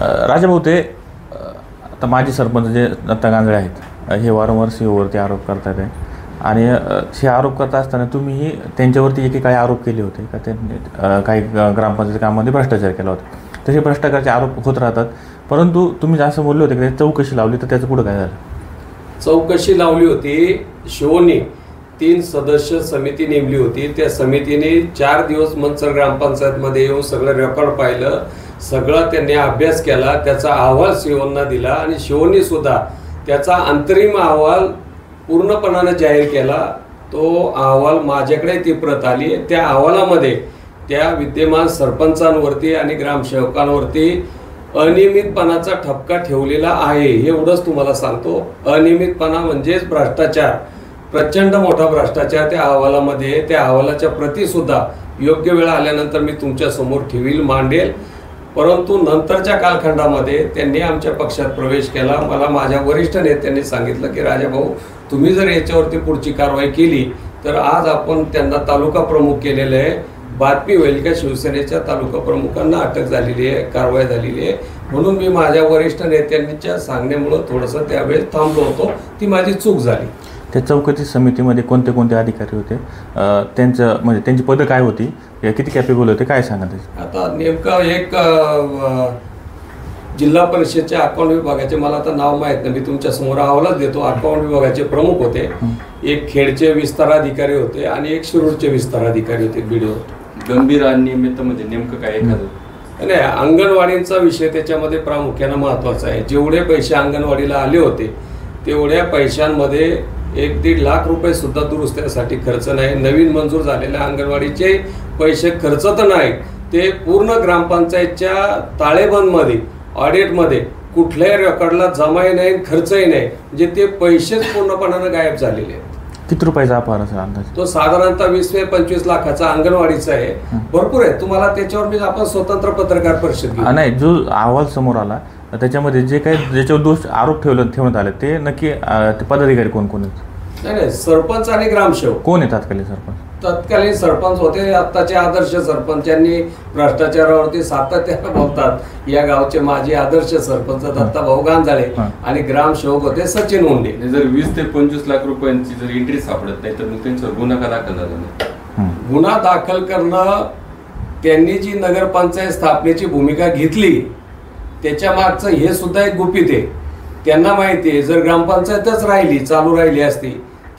राजाभाऊ, ते आता माजी सरपंच जे दत्ता गांजळे आहेत हे वारंवार सीओवरती आरोप करतात आहे आणि हे आरोप करत असताना तुम्हीही त्यांच्यावरती एकेकाळी आरोप केले होते का त्यांनी काही ग्रामपंचायत कामामध्ये भ्रष्टाचार केला होता. तसे भ्रष्टाचाराचे आरोप होत राहतात, परंतु तुम्ही असं बोलले होते की चौकशी लावली, तर त्याचं पुढं काय झालं? चौकशी लावली होती. शिवोनी 3 सदस्य समिती नेमली होती. त्या समितीने 4 दिवस मंचर ग्रामपंचायतमध्ये येऊन सगळं रेकॉर्ड पाहिलं, सगळा त्यांनी अभ्यास केला, त्याचा अहवाल शिवोंना दिला आणि शिवोंनी सुद्धा त्याचा अंतरिम अहवाल पूर्णपणाने जाहीर केला. तो अहवाल माझ्याकडे ती प्रत आली. त्या अहवालामध्ये त्या विद्यमान सरपंचांवरती आणि ग्रामसेवकांवरती अनियमितपणाचा ठपका ठेवलेला आहे. एवढंच तुम्हाला सांगतो. अनियमितपणा म्हणजेच भ्रष्टाचार, प्रचंड मोठा भ्रष्टाचार त्या अहवालामध्ये. त्या अहवालाच्या प्रती सुद्धा योग्य वेळ आल्यानंतर मी तुमच्या समोर ठेवील, मांडेल. परंतु नंतरच्या कालखंडामध्ये त्यांनी आमच्या पक्षात प्रवेश केला. मला माझ्या वरिष्ठ नेत्यांनी सांगितलं की राजाभाऊ, तुम्ही जर याच्यावरती पुढची कारवाई केली तर आज आपण त्यांना तालुका प्रमुख केलेलं आहे. बातमी होईल का शिवसेनेच्या तालुका प्रमुखांना अटक झालेली आहे, कारवाई झालेली आहे. म्हणून मी माझ्या वरिष्ठ नेत्यांच्या सांगण्यामुळं थोडंसं त्यावेळेस थांबलो होतो. ती माझी चूक झाली. त्या चौकशी समितीमध्ये कोणते कोणते अधिकारी होते, त्यांचं म्हणजे त्यांची पदं काय होती, किती कॅपेबल होते, काय सांगा त्याचे? आता नेमकं एक जिल्हा परिषदच्या अकाउंट विभागाचे, मला आता नाव माहीत नाही, मी तुमच्या समोर अहवालच देतो. अकाउंट विभागाचे प्रमुख होते, एक खेडचे विस्तार अधिकारी होते आणि एक शिरूरचे विस्तार अधिकारी होते. बीडीओ. गंभीर अनियमित म्हणजे नेमकं काय एखादं? नाही, अंगणवाडीचा विषय त्याच्यामध्ये प्रामुख्याने महत्त्वाचा आहे. जेवढे पैसे अंगणवाडीला आले होते तेवढ्या पैशांमध्ये 1-1.5 लाख रुपये सुद्धा दुरुस्त्यासाठी खर्च नाही. नवीन मंजूर झालेल्या अंगणवाडीचे पैसे खर्च तर नाही, ते पूर्ण ग्रामपंचायतच्या ताळेबंदमध्ये, ऑडिटमध्ये कुठल्याही रेकॉर्डला जमाही नाही, खर्चही नाही. म्हणजे ते पैसेच पूर्णपणाने गायब झालेले आहेत. किती रुपयाचा अपहार असेल अंदाज? तो साधारणतः 20-25 लाखाचा अंगणवाडीचा आहे. भरपूर आहे. तुम्हाला त्याच्यावर मी आपण स्वतंत्र पत्रकार परिषद घेऊ. नाही, जो अहवाल समोर आला त्याच्यामध्ये जे काही ज्याच्यावर दोष आरोप ठेवण्यात आले ते नक्की पदाधिकारी कोण कोण आहेत? नाही, सरपंच आणि ग्रामसेवक. कोण आहे तत्कालीन सरपंच? तत्कालीन सरपंच होते आत्ताचे आदर्श सरपंच. यांनी भ्रष्टाचारावरती सातत्याने बोलतात. या गावचे माजी आदर्श सरपंच दत्ताभाऊ गांजाळे आणि ग्रामसेवक होते सचिन मुंडे. जर 20 ते 25 लाख रुपयांची जर एंट्री सापडत नाही तर मग त्यांच्यावर गुन्हा का दाखल झाला नाही? गुन्हा दाखल करणं, त्यांनी जी नगरपंचायत स्थापनेची भूमिका घेतली त्याच्या मागचं हे सुद्धा एक गुपित आहे. त्यांना माहिती आहे जर ग्रामपंचायतच चालू राहिली असती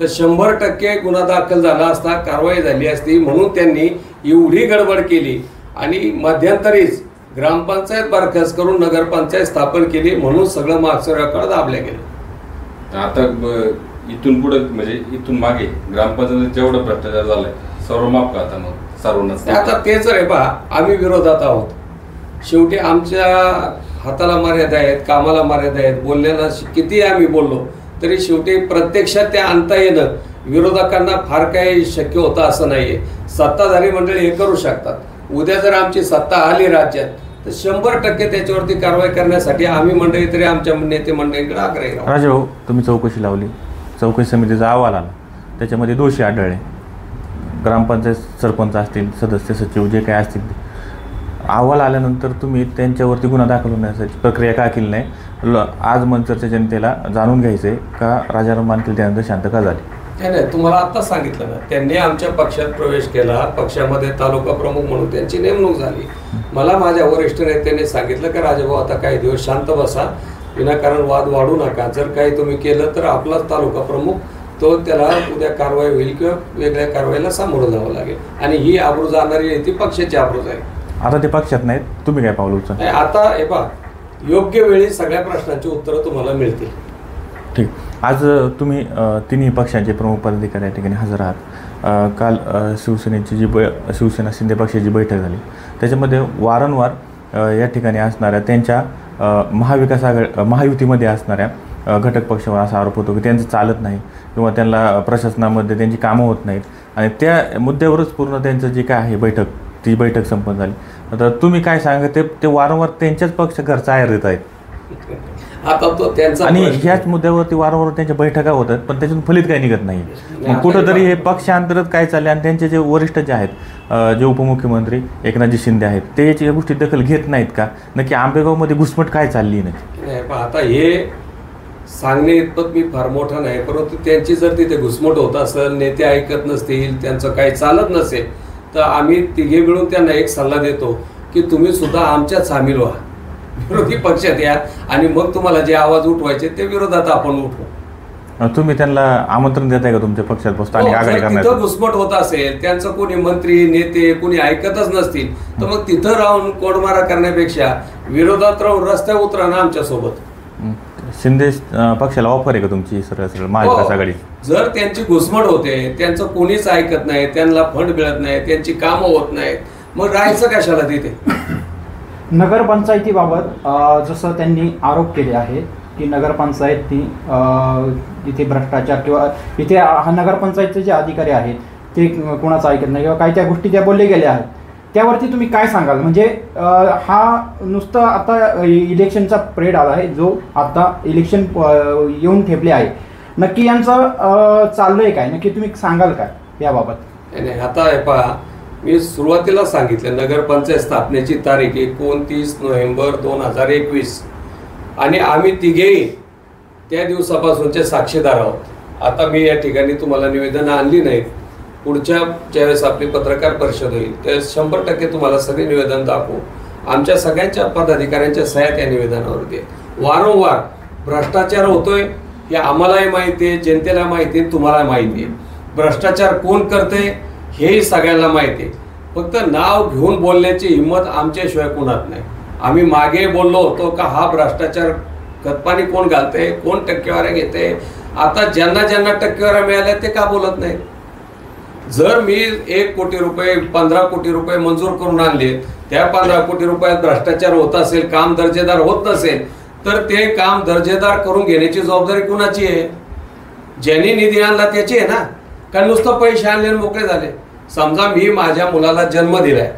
तर 100% गुन्हा दाखल झाला असता, कारवाई झाली असती. म्हणून त्यांनी एवढी गडबड केली आणि मध्यंतरीच ग्रामपंचायत बरखास्त करून नगरपंचायत स्थापन केली. म्हणून सगळं मागचं रेकॉर्ड दाबलं गेलं. आता इथून पुढे म्हणजे इथून मागे ग्रामपंचायत जेवढा भ्रष्टाचार झालाय सर्व माफ का आता मग सर्वांनाच? आता तेच रे पहा, आम्ही विरोधात आहोत. शेवटी आमच्या हाताला मर्यादा आहेत, कामाला मर्यादा आहेत. बोलण्याला किती आम्ही बोललो तरी शेवटी प्रत्यक्षात ते आणता येणं विरोधकांना फार काही शक्य होतं असं नाहीये. सत्ताधारी मंडळी हे करू शकतात. उद्या जर आमची सत्ता आली राज्यात तर 100% त्याच्यावरती कारवाई करण्यासाठी आम्ही मंडळी तरी आमच्या नेते मंडळींकडे आग्रही राहू. राजाभाऊ, तुम्ही चौकशी लावली, चौकशी समितीचा अहवाल आला, त्याच्यामध्ये दोषी आढळले. ग्रामपंचायत सरपंच असतील, सदस्य सचिव जे काही असतील, अहवाल आल्यानंतर तुम्ही त्यांच्यावरती गुन्हा दाखल होण्यासाठी प्रक्रिया का केली नाही? आज मंचरच्या जनतेला जाणून घ्यायचं आहे का राजाराम बांधतील त्यानंतर शांत का झाली? नाही, तुम्हाला आत्ताच सांगितलं ना, त्यांनी आमच्या पक्षात प्रवेश केला. पक्षामध्ये तालुका प्रमुख म्हणून त्यांची नेमणूक झाली. मला माझ्या वरिष्ठ नेत्यांनी सांगितलं की राजाभाऊ आता काही दिवस शांत बसा, विनाकारण वाद वाढू नका. जर काही तुम्ही केलं तर आपलाच तालुका प्रमुख तो त्याला उद्या कारवाई होईल किंवा वेगळ्या कारवाईला सामोरं जावं लागेल. आणि ही आबरू जाणारी आहे ती पक्षाची आबरूच आहे. आता ते पक्षात नाहीत, तुम्ही काय पावलं उचललं? आता हे पहा, योग्य वेळी सगळ्या प्रश्नांची उत्तरं तुम्हाला मिळतील. ठीक. आज तुम्ही तिन्ही पक्षांचे प्रमुख पदाधिकारी या ठिकाणी हजर आहात. काल शिवसेनेची जी शिवसेना शिंदे पक्षाची बैठक झाली त्याच्यामध्ये वारंवार या ठिकाणी असणाऱ्या त्यांच्या महायुतीमध्ये असणाऱ्या घटक पक्षावर असा आरोप होतो की त्यांचं चालत नाही किंवा त्यांना प्रशासनामध्ये त्यांची कामं होत नाहीत आणि त्या मुद्द्यावरच पूर्ण त्यांचं जे काय आहे ती बैठक संपन्न झाली. तर तुम्ही काय सांगा, ते वारंवार त्यांच्याच पक्ष घरचा आहेर देत आहेत? आता तो त्यांचा आणि प्रश्न. ह्याच मुद्द्यावरती वारंवार त्यांच्या बैठका होतात, पण त्याच्यातून फलित काही निघत नाही. मग कुठंतरी हे पक्षांतर्गत काय चालले आणि त्यांचे जे वरिष्ठ जे आहेत, जे उपमुख्यमंत्री एकनाथजी शिंदे आहेत, ते याची गोष्टी दखल घेत नाहीत का? नक्की आंबेगावमध्ये घुसमट काय चालली नक्की? नाही, पण आता हे सांगणे इतपत मी फार मोठा नाही, परंतु त्यांची जर तिथे घुसमट होत असेल, नेते ऐकत नसतील, त्यांचं काही चालत नसेल, तर आम्ही तिघे मिळून त्यांना एक सल्ला देतो की तुम्ही सुद्धा आमच्यात सामील व्हा, विरोधी पक्षात या, आणि मग तुम्हाला जे आवाज उठवायचे ते विरोधात आपण उठवू. तुम्ही त्यांना आमंत्रण देताय का तुमच्या पक्षात बसता आणि आघाडी तिथं करण्याचं? घुसमट होत असेल, त्यांचं कोणी मंत्री नेते कोणी ऐकतच नसतील, तर मग तिथं राहून कोडमारा करण्यापेक्षा विरोधात राहून रस्त्यावर उतरा ना आमच्या सोबत. शिंदे पक्षाला ऑफर आहे का तुमची सरळ सरळ महाविकास आघाडी? जर त्यांची घुसमट होते, त्यांचं कोणीच ऐकत नाही, त्यांना फंड मिळत नाही, त्यांची कामं होत नाहीत, मग राहायचं कशाला तिथे? नगरपंचायतीबाबत जसं त्यांनी आरोप केले आहेत की नगरपंचायती इथे भ्रष्टाचार किंवा इथे हा नगरपंचायतचे जे अधिकारी आहेत ते कोणाचं ऐकत नाही किंवा काही त्या गोष्टी त्या बोलले गेल्या आहेत, त्यावरती तुम्ही काय सांगाल? म्हणजे हा नुसतं आता इलेक्शनचा पिरियड आला आहे, जो आता इलेक्शन येऊन ठेपले आहे, नक्की यांचं चाललंय काय, नक्की तुम्ही सांगाल काय याबाबत? नाही, आता आहे पहा, मी सुरुवातीला सांगितलं नगरपंचायत स्थापनेची तारीख 29 नोव्हेंबर 2021 आणि आम्ही तिघेही त्या दिवसापासूनचे साक्षीदार आहोत. आता मी या ठिकाणी तुम्हाला निवेदनं आणली नाहीत, पुढच्या ज्यावेळेस आपली पत्रकार परिषद होईल त्यावेळेस 100% तुम्हाला सगळे निवेदन दाखवू. आमच्या सगळ्यांच्या पदाधिकाऱ्यांच्या सह्या त्या निवेदनावरती आहेत. वारंवार भ्रष्टाचार होतोय हे आम्हालाही माहिती आहे, जनतेला माहिती आहे, तुम्हाला माहिती आहे. भ्रष्टाचार कोण करते हेही सगळ्यांना माहिती आहे. फक्त नाव घेऊन बोलण्याची हिंमत आमच्याशिवाय कुणात नाही. आम्ही मागे बोललो होतो का हा भ्रष्टाचार खतपाणी कोण घालते, कोण टक्केवाऱ्या घेते. आता ज्यांना ज्यांना टक्केवाऱ्या मिळाल्या ते का बोलत नाही? जर मी 1 कोटी रुपये 15 कोटी रुपये मंजूर करून आणले, त्या 15 कोटी रुपयात भ्रष्टाचार होत असेल, काम दर्जेदार होत नसेल, तर ते काम दर्जेदार करून घेण्याची जबाबदारी कुणाची आहे? ज्यांनी निधी आणला त्याची आहे ना, कारण नुसतं पैसे आणले आणि मोकळे झाले. समजा मी माझ्या मुलाला जन्म दिलाय,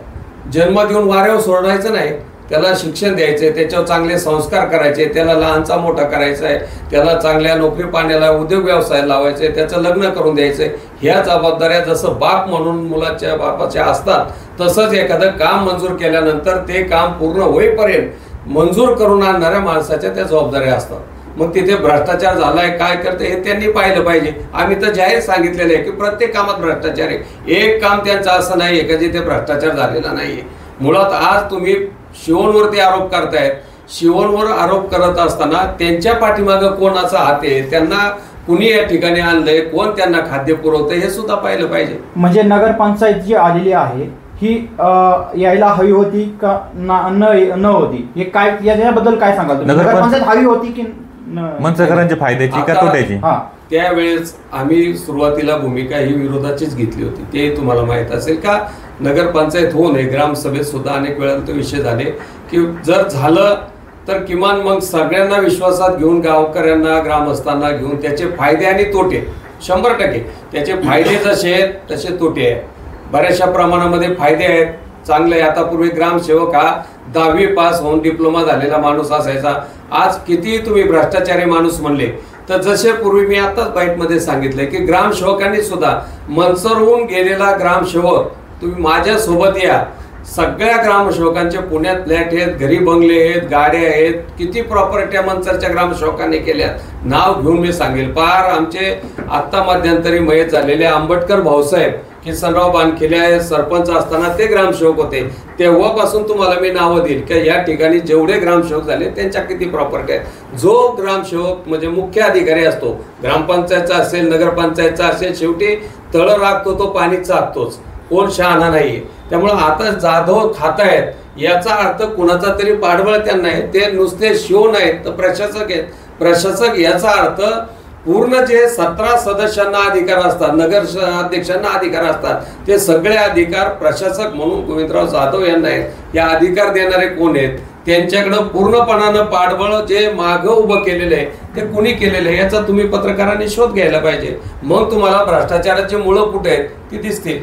जन्म देऊन वाऱ्यावर सोडायचं नाही, त्याला शिक्षण द्यायचंय, त्याच्यावर चांगले संस्कार करायचे, त्याला लहानचा मोठा करायचा आहे, त्याला चांगल्या नोकरी पाण्याला उद्योग व्यवसाय लावायचे, त्याचं लग्न करून द्यायचंय. ह्या जबाबदाऱ्या जसं बाप म्हणून मुलाच्या बापाच्या असतात, तसंच एखादं काम मंजूर केल्यानंतर ते काम पूर्ण होईपर्यंत मंजूर करून आणणाऱ्या माणसाच्या त्या जबाबदाऱ्या असतात. मग तिथे भ्रष्टाचार झालाय काय करते हे त्यांनी पाहिलं पाहिजे. आम्ही तर जाहीर सांगितलेलं आहे की प्रत्येक कामात भ्रष्टाचार आहे. एक काम त्यांचं असं नाहीये का जिथे भ्रष्टाचार झालेला नाहीये. मुळात आज तुम्ही शिवणवरती आरोप करतायत, शिवणवर आरोप करत असताना त्यांच्या पाठीमागं कोणाचा हात आहे, त्यांना कुणी या ठिकाणी आणलंय, कोण त्यांना खाद्य पुरवतंय हे सुद्धा पाहिलं पाहिजे. म्हणजे नगरपंचायत जी आलेली आहे ही यायला हवी होती का न होती, हे काय याच्याबद्दल काय सांगाल? नगरपंचायत हवी होती की मनसेकरांच्या फायद्याची का तोट्याची? त्यावेळेस आम्ही सुरुवातीला भूमिका ही विरोधाचीच घेतली होती, ते तुम्हाला माहित असेल का? नगरपंचायत होऊ नये, ग्रामसभेत सुद्धा अनेक वेळा तो विषय झाले की जर झालं तर किमान मग सगळ्यांना विश्वासात घेऊन, गावकऱ्यांना ग्रामस्थांना घेऊन त्याचे फायदे आणि तोटे 100%, त्याचे फायदे जसे आहेत तसे तोटे आहेत. बऱ्याचशा प्रमाणामध्ये फायदे आहेत, चांगले. आता पूर्वी ग्रामसेवक हा 10वी पास होऊन डिप्लोमा झालेला माणूस असायचा. आज किती तुम्ही भ्रष्टाचारी माणूस म्हणले तर जसे पूर्वी मी आताच बाईटमध्ये सांगितलंय की ग्रामसेवकांनी सुद्धा मनसरहून गेलेला ग्रामसेवक तुम्ही माझ्या सोबत या. सगळ्या ग्रामसेवकांचे पुण्यात फ्लॅट आहेत, घरी बंगले आहेत, गाड्या आहेत, किती प्रॉपर्ट्या मनसरच्या ग्रामसेवकांनी केल्यात. नाव घेऊन मी सांगेल. पार आमचे आत्ता मध्यंतरी मयत झालेले आंबटकर भाऊसाहेब किसनराव बानखेले सरपंच असताना ते ग्रामसेवक होते. तेव्हापासून तुम्हाला मी नावं देईल की या ठिकाणी जेवढे ग्रामसेवक झाले त्यांच्या किती प्रॉपर्टी आहेत. जो ग्रामसेवक म्हणजे मुख्य अधिकारी असतो, ग्रामपंचायतचा असेल, नगरपंचायतचा असेल, शेवटी तळ राखतो तो पाणी चाकतोच, कोण शहाणा नाहीये. त्यामुळे आता जाधव खातायत याचा अर्थ कुणाचा तरी पाठबळ त्यांना आहे. ते नुसते शिव नाहीत तर प्रशासक आहेत. प्रशासक याचा अर्थ पूर्ण जे 17 सदस्यांना अधिकार असतात, नगर अध्यक्षांना अधिकार असतात, ते सगळे अधिकार प्रशासक म्हणून गोविंदराव जाधव यांना आहेत. या अधिकार देणारे कोण आहेत? त्यांच्याकडं पूर्णपणानं पाठबळ जे मागं उभं केलेलं आहे ते कुणी केलेलं आहे याचा तुम्ही पत्रकारांनी शोध घ्यायला पाहिजे. मग तुम्हाला भ्रष्टाचाराची मुळं कुठे आहेत ती दिसतील.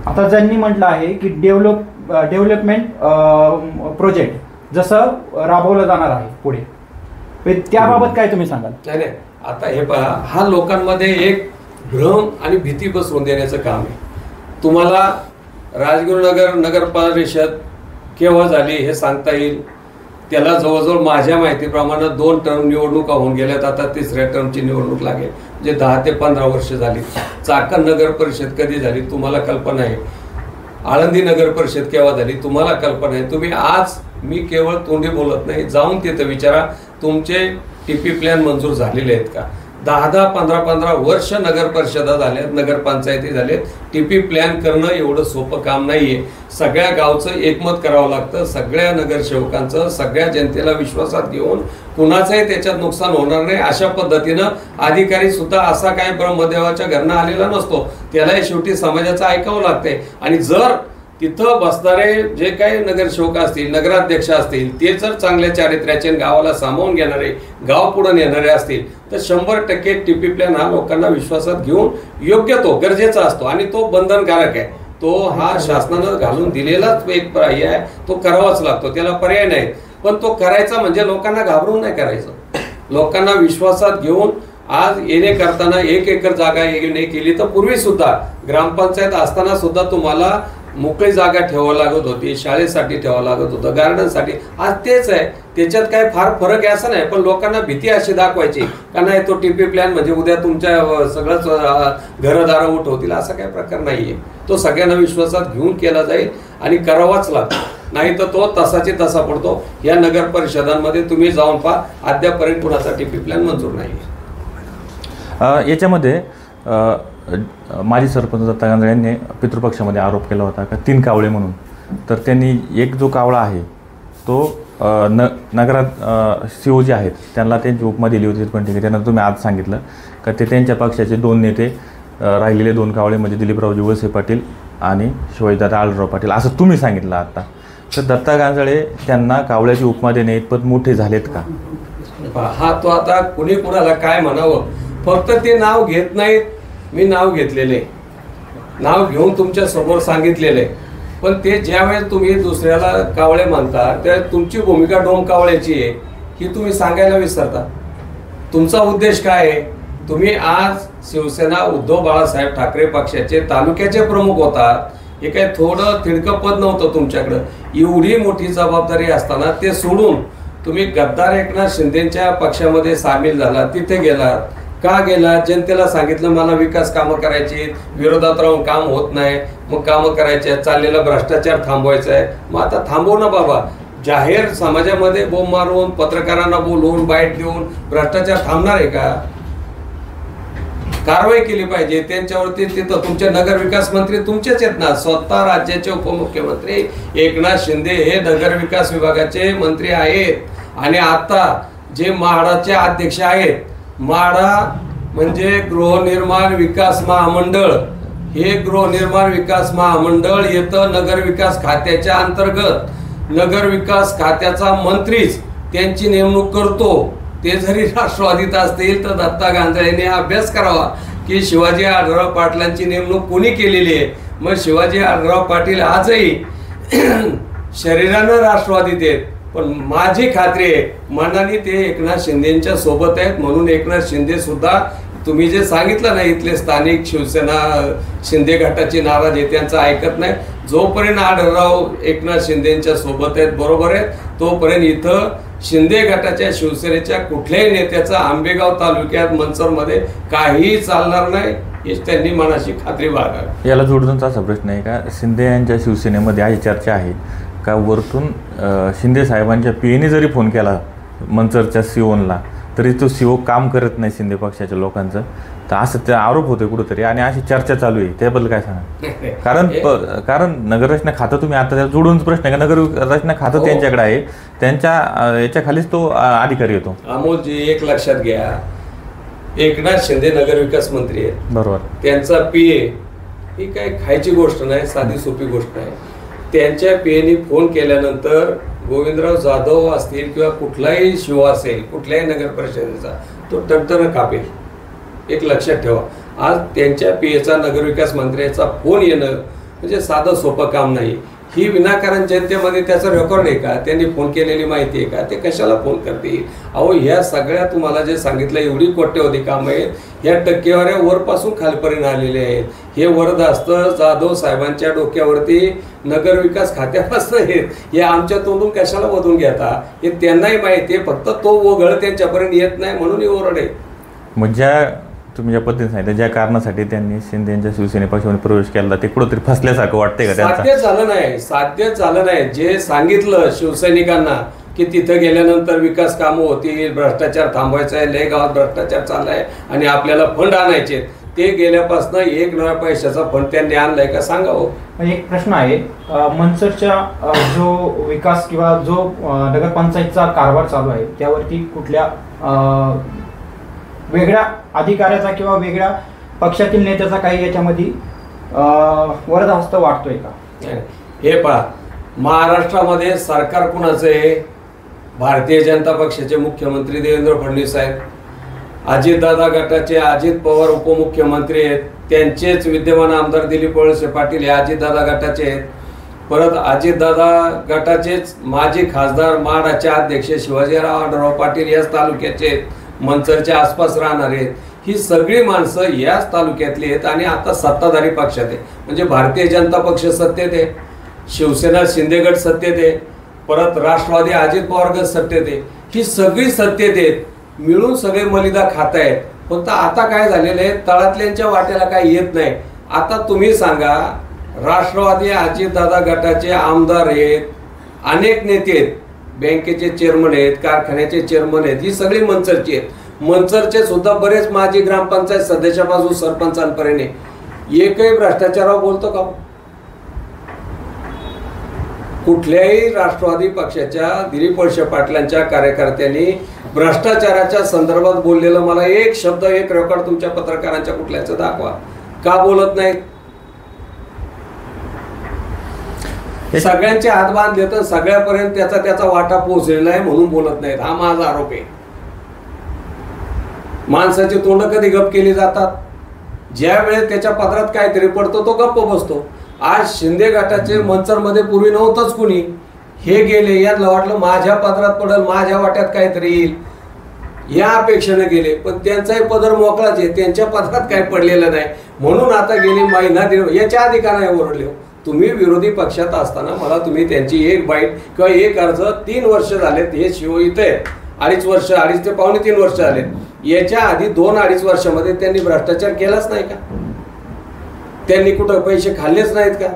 आता ज्यांनी म्हटलं आहे की डेव्हलपमेंट प्रोजेक्ट जसं राबवलं जाणार आहे पुढे, त्याबाबत काय तुम्ही सांगाल? नाही नाही, आता हे पहा, हा लोकांमध्ये एक भ्रम आणि भीती बसवून देण्याचं काम आहे. तुम्हाला राजगुरुनगर नगर परिषद केव्हा झाली हे सांगता येईल. त्याला जवळजवळ माझ्या माहितीप्रमाणे 2 टर्म निवडणुका होऊन गेल्यात. आता 3ऱ्या टर्मची निवडणूक लागेल, म्हणजे 10 ते 15 वर्ष झाली. चाकण नगर परिषद कधी झाली तुम्हाला कल्पना आहे. आळंदी नगर परिषद केव्हा झाली तुम्हाला कल्पना आहे. तुम्ही आज, मी केवळ तोंडी बोलत नाही, जाऊन तिथं विचारा तुमचे टीपी प्लॅन मंजूर झालेले आहेत का. 10-10, 15-15 वर्ष नगर परिषदा झाल्यात, नगरपंचायती झालेत. टीपी प्लॅन करणं एवढं सोपं काम नाहीये. सगळ्या गावचं एकमत करावं लागतं, सगळ्या नगरसेवकांचं, सगळ्या जनतेला विश्वासात घेऊन कुणाचंही त्याच्यात नुकसान होणार नाही अशा पद्धतीनं अधिकारी सुद्धा असा काय ब्रह्मदेवाच्या घरनं आलेला नसतो. त्यालाही शेवटी समाजाचं ऐकावं लागतंय. आणि जर तिथं बसणारे जे काही नगरसेवक असतील, नगराध्यक्ष असतील, ते जर चांगल्या चारित्र्याचे गावाला सामावून घेणारे, गाव पुढे नेणारे असतील तर 100% टीपी प्लॅन हा लोकांना विश्वासात घेऊन योग्य तो गरजेचा असतो आणि तो बंधनकारक आहे. तो हा शासनानं घालून दिलेलाच एक पर्याय आहे, तो करावाच लागतो, त्याला पर्याय नाही. पण तो करायचा म्हणजे लोकांना घाबरून नाही करायचं, लोकांना विश्वासात घेऊन. आज येणे करताना 1 एकर जागा येणे केली तर पूर्वी सुद्धा ग्रामपंचायत असताना सुद्धा तुम्हाला मोकळी जागा ठेवावं लागत होती, शाळेसाठी ठेवावं लागत होतं, गार्डनसाठी. आज तेच आहे, त्याच्यात काय फार फरक आहे असं नाही. पण लोकांना भीती अशी दाखवायची का नाही तो टीपी प्लॅन म्हणजे उद्या तुमच्या सगळंच घरदारं उठवतील, असा काही प्रकार नाहीये. तो सगळ्यांना विश्वासात घेऊन केला जाईल आणि करावाच लागतो, नाही तर तो तसाचे तसा पडतो. या नगर परिषदांमध्ये तुम्ही जाऊन पहा, अद्यापर्यंत कुणाचा टीपी प्लॅन मंजूर नाही. याच्यामध्ये माजी सरपंच दत्ता गांजळे यांनी पितृपक्षामध्ये आरोप केला होता का 3 कावळे म्हणून. तर त्यांनी एक जो कावळा आहे तो नगरात सीओ जे आहेत त्यांना त्यांची उपमा दिली होती. पण ठीक आहे, त्यांना तुम्ही आज सांगितलं का ते त्यांच्या पक्षाचे 2 नेते राहिलेले 2 कावळे म्हणजे दिलीपरावजी वळसे पाटील आणि शिवाजीदादा आढळराव पाटील असं तुम्ही सांगितलं आता. तर दत्ता गांजळे त्यांना कावळ्याची उपमा देणे इतपत मोठे झालेत का? हा, तो आता कुणी कुणाला काय म्हणावं, फक्त ते नाव घेत नाहीत. मी नाव घेतलेले, नाव घेऊन तुमच्या समोर सांगितलेले. पण ते ज्यावेळेस तुम्ही दुसऱ्याला कावळे म्हणता त्या तुमची भूमिका डोम कावळ्याची आहे ही तुम्ही सांगायला विसरता. तुमचा उद्देश काय आहे? तुम्ही आज शिवसेना उद्धव बाळासाहेब ठाकरे पक्षाचे तालुक्याचे प्रमुख होतात. हे काय थोडं तिडकं पद नव्हतं तुमच्याकडं. एवढी मोठी जबाबदारी असताना ते सोडून तुम्ही गद्दार एकनाथ शिंदेच्या पक्षामध्ये सामील झाला. तिथे गेलात का गेला? जनतेला सांगितलं मला विकास कामं करायची, विरोधात राहून काम होत नाही, मग कामं करायची आहेत, चाललेला भ्रष्टाचार थांबवायचा आहे. मग आता थांबव ना बाबा. जाहीर समाजामध्ये बोंब मारून, पत्रकारांना बोलवून, बाईट देऊन भ्रष्टाचार थांबणार आहे का? कारवाई केली पाहिजे त्यांच्यावरती. तिथं तुमचे नगर विकास मंत्री तुमचेच आहेत ना, स्वतः राज्याचे उपमुख्यमंत्री एकनाथ शिंदे हे नगर विकास विभागाचे मंत्री आहेत. आणि आता जे म्हाडाचे अध्यक्ष आहेत, म्हाडा म्हणजे गृहनिर्माण विकास महामंडळ, हे गृहनिर्माण विकास महामंडळ येतं नगर विकास खात्याच्या अंतर्गत. नगर विकास खात्याचा मंत्रीच त्यांची नेमणूक करतो. ते जरी राष्ट्रवादीत असतील तर दत्ता गांजळेंनी अभ्यास करावा की शिवाजी आढळराव पाटलांची नेमणूक कोणी केलेली आहे. मग शिवाजी आढळराव पाटील आजही शरीरानं राष्ट्रवादीत आहेत, पण माझी खात्री आहे मनाने ते एकनाथ शिंदेच्या सोबत आहेत. म्हणून एकनाथ शिंदे सुद्धा तुम्ही जे सांगितलं ना, इथले स्थानिक शिवसेना शिंदे गटाची नाराज आहे त्यांचं ऐकत नाही. जोपर्यंत आढळराव एकनाथ शिंदेच्या सोबत आहेत, बरोबर आहेत, तोपर्यंत इथं शिंदे गटाच्या शिवसेनेच्या कुठल्याही नेत्याचा आंबेगाव तालुक्यात मनसरमध्ये काहीही चालणार नाही, हेच त्यांनी मनाशी खात्री बाळगावी. याला जोडूनच असा प्रश्न आहे का, शिंदे यांच्या शिवसेनेमध्ये अशी चर्चा आहे का वरतून शिंदे साहेबांच्या पीएने जरी फोन केला मनसरच्या सीओनला तरी तो सीओ काम करत नाही शिंदे पक्षाच्या लोकांचं, तर असं ते आरोप होते कुठंतरी आणि अशी चर्चा चालू आहे. त्याबद्दल काय सांगा? कारण नगररचना खातं तुम्ही आता त्याला जोडून प्रश्न आहे का, नगररचना खातं त्यांच्याकडे आहे, त्यांच्या याच्या खालीच तो अधिकारी येतो. अमोलजी एक लक्षात घ्या, एकनाथ शिंदे नगर विकास मंत्री आहेत, बरोबर, त्यांचा पीए ही काही खायची गोष्ट नाही, साधी सोपी गोष्ट आहे. त्यांच्या पीएने फोन केल्यानंतर गोविंदराव जाधव असतील किंवा कुठलाही शिवा असेल कुठल्याही नगर परिषदेचा, तो टणटण कापेल. एक लक्षात ठेवा, आज त्यांच्या पीएचा नगरविकास मंत्र्याचा फोन येणं म्हणजे साधं सोपं काम नाही. ही विनाकारण जनतेमध्ये त्याचा रेकॉर्ड आहे का, त्यांनी फोन केलेली माहिती आहे का, ते कशाला फोन करतील? अहो ह्या सगळ्या तुम्हाला जे सांगितलं एवढी कोट्यवधी कामं आहेत, ह्या टक्केवाऱ्या वरपासून खालपर्यंत आलेले आहेत. हे वरदहस्त जाधव साहेबांच्या डोक्यावरती नगरविकास खात्यापासून आहेत. हे आमच्या तोंडून कशाला वधून घेता? हे त्यांनाही माहिती आहे, फक्त तो वगळ त्यांच्यापर्यंत येत नाही म्हणून ही ओरड आहे. मग ज्या तुम्ही ज्या पद्धतीने सांगितलं, ज्या कारणासाठी त्यांनी शिंदे यांच्या शिवसेने पक्षामध्ये प्रवेश केला ते कुठंतरी फसल्यासारखं वाटतंय का त्यांचा? साध्य झालं नाही. जे सांगितलं शिवसैनिकांना की तिथं गेल्यानंतर विकास कामं होतील, भ्रष्टाचार थांबवायचा आहे, लय गावात भ्रष्टाचार चाललाय आणि आपल्याला फंड आणायचे, ते गेल्यापासून एक नव्या पैशाचा फंड त्यांनी आणलाय का सांगावं? एक प्रश्न आहे, मनसरच्या जो विकास किंवा जो नगरपंचायतचा कारभार चालू आहे त्यावरती कुठल्या वेगळ्या अधिकाऱ्याचा किंवा वेगळ्या पक्षातील नेत्याचा काही याच्यामध्ये वरदहस्त वाटतोय का? हे पहा, महाराष्ट्रामध्ये सरकार कुणाचं आहे? भारतीय जनता पक्षाचे मुख्यमंत्री देवेंद्र फडणवीस आहेत, अजितदादा गटाचे अजित पवार उपमुख्यमंत्री आहेत, त्यांचेच विद्यमान आमदार दिलीप वळसे पाटील हे अजितदादा गटाचे आहेत. परत अजितदादा गटाचेच माजी खासदार माडाचे अध्यक्ष शिवाजीराव आढळराव पाटील याच तालुक्याचे आहेत, मंचरच्या आसपास राहणार आहेत. ही सगळी माणसं याच तालुक्यातली आहेत आणि आता सत्ताधारी पक्षात आहे. म्हणजे भारतीय जनता पक्ष सत्तेत आहे, शिवसेना शिंदेगड सत्तेत आहे, परत राष्ट्रवादी अजित पवार गट सत्तेत आहे. ही सगळी सत्तेत आहेत, मिळून सगळे मलिदा खात आहेत. फक्त आता काय झालेलं आहे, तळातल्यांच्या वाट्याला काय येत नाही. आता तुम्ही सांगा, राष्ट्रवादी अजितदादा गटाचे आमदार आहेत, अनेक नेते आहेत, बँकेचे चेअरमन आहेत, कारखान्याचे चेअरमन आहेत, ही सगळी मंचरची आहेत. मंचरचे सुद्धा बरेच माजी ग्रामपंचायत सदस्यापासून सरपंचांपर्यंत एकही भ्रष्टाचारावर बोलतो का? कुठल्याही राष्ट्रवादी पक्षाच्या दिलीप वळसे पाटलांच्या कार्यकर्त्यांनी भ्रष्टाचाराच्या संदर्भात बोललेलं मला एक शब्द, एक रेकॉर्ड तुमच्या पत्रकारांच्या कुठल्याचं दाखवा. का बोलत नाहीत? सगळ्यांचे हात बांधले तर सगळ्यापर्यंत त्याचा वाटा पोहोचलेला आहे म्हणून बोलत नाहीत. हा माझा आरोप आहे. माणसाची तोंड कधी गप केली जातात? ज्या वेळेस त्याच्या पदरात काहीतरी पडतो तो गप्प बसतो. आज शिंदे गटाचे मंचरमध्ये पूर्वी नव्हतंच कुणी, हे गेले, यातलं वाटलं माझ्या पदरात पडल, माझ्या वाट्यात काहीतरी येईल या अपेक्षेने गेले, पण त्यांचाही पदर मोकळाच आहे, त्यांच्या पदरात काही पडलेलं नाही. म्हणून आता गेली महिना दीड, याच्या आधी का नाही ओरडले? तुम्ही विरोधी पक्षात असताना मला तुम्ही त्यांची एक बाईट किंवा एक अर्ज 3 वर्ष झालेत, हे शिव इथे 2.5 ते पावणे 3 वर्ष झालेत. याच्या आधी 2-2.5 वर्षामध्ये त्यांनी भ्रष्टाचार केलाच नाही का? त्यांनी कुठं पैसे खाल्लेच नाहीत का?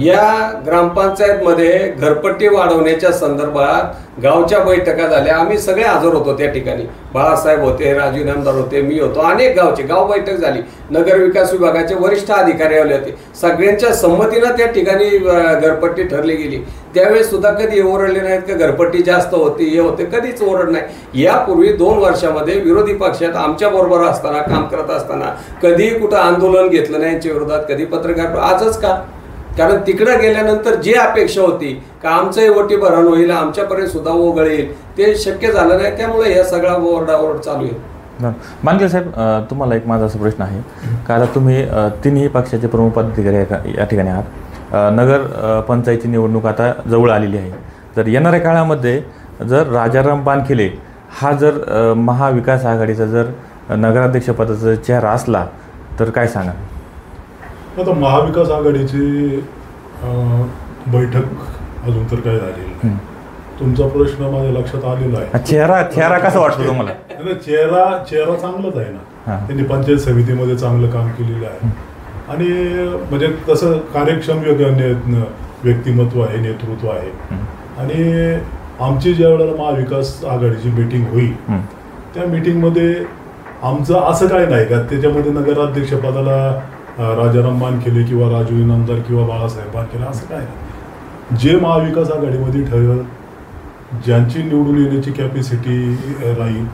या ग्रामपंचायतमध्ये घरपट्टी वाढवण्याच्या संदर्भात गावच्या बैठका झाल्या, आम्ही सगळे हजर होतो त्या ठिकाणी. बाळासाहेब होते, राजू नामदार होते, मी होतो, अनेक गावचे गाव बैठक झाली, नगर विकास विभागाचे वरिष्ठ अधिकारी आले होते. सगळ्यांच्या संमतीनं त्या ठिकाणी घरपट्टी ठरली गेली. त्यावेळेस सुद्धा कधी ओरडले नाहीत का घरपट्टी जास्त होती, हे होते? कधीच ओरड नाही. यापूर्वी 2 वर्षामध्ये विरोधी पक्षात आमच्या बरोबर असताना, काम करत असताना कधीही कुठं आंदोलन घेतलं नाही यांच्या विरोधात, कधी पत्रकार. आजच का? कारण तिकडं गेल्यानंतर जी अपेक्षा होती का आमचंही वटी भरण होईल, आमच्यापर्यंत सुद्धा ओघळ येईल, ते शक्य झालं नाही. त्यामुळे हे सगळा ओरडाओरड चालू आहे. मानके साहेब, तुम्हाला एक माझा असा प्रश्न आहे का, आता तुम्ही तिन्ही पक्षाचे प्रमुख पदाधिकारी या ठिकाणी आहात. नगर पंचायतीची निवडणूक आता जवळ आलेली आहे. जर येणाऱ्या काळामध्ये जर राजाराम बानखेले हा जर महाविकास आघाडीचा जर नगराध्यक्षपदाचा चेहरा असला तर काय सांगा? आता महाविकास आघाडीची बैठक अजून तर काय झालेली नाही. तुमचा प्रश्न माझ्या लक्षात आलेला आहे. चेहरा कसा वाटतो तुम्हाला? चेहरा चांगलाच आहे ना. त्यांनी पंचायत समितीमध्ये चांगलं काम केलेलं आहे आणि म्हणजे तसं कार्यक्षम व्यक्तिमत्व आहे, नेतृत्व आहे. आणि आमची ज्या वेळेला महाविकास आघाडीची मीटिंग होईल त्या मीटिंगमध्ये आमचं असं काय नाही का त्याच्यामध्ये नगराध्यक्षपदाला राजाराम बानखेले किंवा राजू इनामदार किंवा बाळासाहेब बानखेले असं काय नाही. जे महाविकास आघाडीमध्ये ठरवलं, ज्यांची निवडून येण्याची कॅपॅसिटी राहील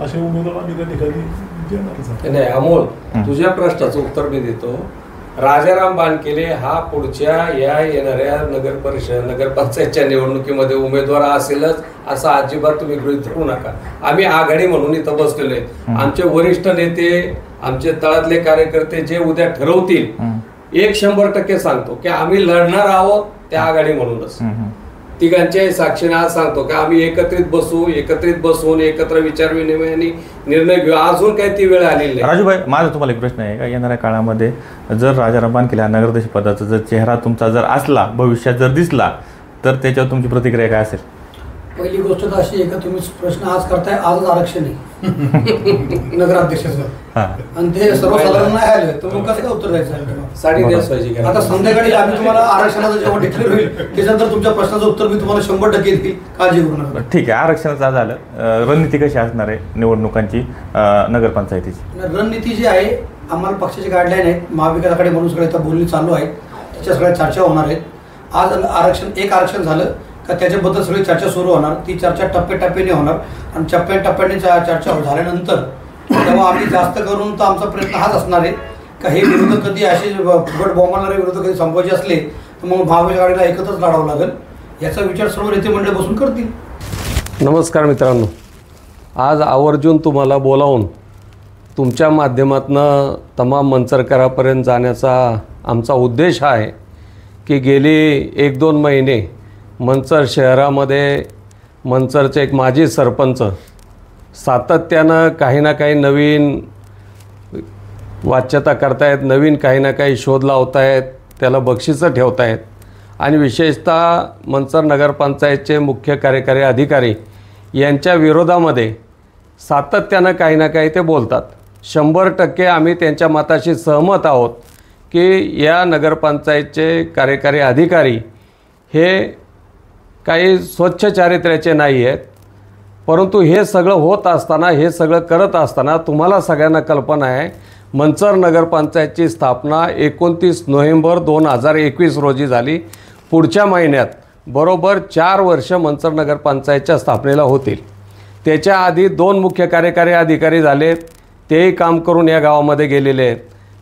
असे उमेदवार आम्ही त्या ठिकाणी देणारच. नाही अमोल, तुझ्या प्रश्नाचं उत्तर मी देतो. राजाराम बानखेले हा पुढच्या या येणाऱ्या नगर परिषद नगरपंचायतच्या निवडणुकीमध्ये उमेदवार असेलच असं अजिबात तुम्ही गृहीत धरू नका. आम्ही आघाडी म्हणून इथं बसलेलो आहे. आमचे वरिष्ठ नेते, आमचे तळातले कार्यकर्ते जे उद्या ठरवतील, 100% सांगतो की आम्ही लढणार आहोत त्या आघाडी म्हणूनच तिघांच्याही साक्षीने आज सांगतो की आम्ही एकत्रित बसून एकत्र विचार विनिमयाने निर्णय घेऊ. अजून काही ती वेळ आलेली नाही. राजूभाई, माझा तुम्हाला एक प्रश्न आहे का, येणाऱ्या काळामध्ये जर राजाराम बानखेडे नगराध्यक्ष पदाचा जर चेहरा तुमचा जर असला, भविष्यात जर दिसला, तर त्याच्यावर तुमची प्रतिक्रिया काय असेल? पहिली गोष्ट तर अशी आहे का तुम्ही प्रश्न आज करताय, आजच आरक्षण आहे नगराध्यक्षाचं आणि ते सर्वसाधारण नाही आले तर मग कसं काय उत्तर द्यायचं? 10:30 वाजता आता संध्याकाळी आम्ही तुम्हाला आरक्षणाचं जेव्हा डिक्लेअर होईल त्याच्यानंतर तुमच्या प्रश्नाचं उत्तर मी तुम्हाला 100% देईल, काळजी करू नका. ठीक आहे, आरक्षणाचं झालं. रणनीती कशी असणार आहे निवडणुकांची नगरपंचायतीची? रणनीती जी आहे, आम्हाला पक्षाची गाईडलाईन आहेत, महाविकास आघाडी म्हणून सगळे आता बोलणी चालू आहेत, त्याच्या सगळ्या चर्चा होणार आहेत. आज एक आरक्षण झालं का त्याच्याबद्दल सगळी चर्चा सुरू होणार. ती चर्चा टप्प्याटप्प्याने होणार आणि टप्प्याटप्प्याने चर्चा झाल्यानंतर तेव्हा आम्ही जास्त करून तर आमचा प्रयत्न हाच असणार आहे का हे विरोधक कधी असे फुकट बोंबालणारे विरोधक कधी संपवायचे असले तर मग महाविकास आघाडीला एकत्रच लढावं लागेल. याचा विचार सर्व नेते मंडळ बसून करतील. नमस्कार मित्रांनो, आज आवर्जून तुम्हाला बोलावून तुमच्या माध्यमातून तमाम मंचरकरापर्यंत जाण्याचा आमचा उद्देश हा आहे की गेली 1-2 महिने मंचर शहरामध्ये मंचरचे एक माजी सरपंच सातत्यानं काही ना काही नवीन वाच्यता करतायत, नवीन काही ना काही शोध लावतायत, त्याला बक्षिसं ठेवतायत आणि विशेषतः मंचर नगरपंचायतचे मुख्य कार्यकारी अधिकारी यांच्या विरोधामध्ये सातत्यानं काही ना काही ते बोलतात. 100% आम्ही त्यांच्या मताशी सहमत आहोत की या नगरपंचायतचे कार्यकारी अधिकारी हे काही स्वच्छ चारित्र्याचे नाही आहेत. परंतु हे सगळं होत असताना, हे सगळं करत असताना तुम्हाला सगळ्यांना कल्पना आहे, मंचर नगरपंचायतची स्थापना 29 नोव्हेंबर 2021 रोजी झाली. पुढच्या महिन्यात बरोबर 4 वर्ष मंचर नगरपंचायतच्या स्थापनेला होतील. त्याच्या आधी 2 मुख्य कार्यकारी अधिकारी झालेत, तेही काम करून या गावामध्ये गेलेले आहेत.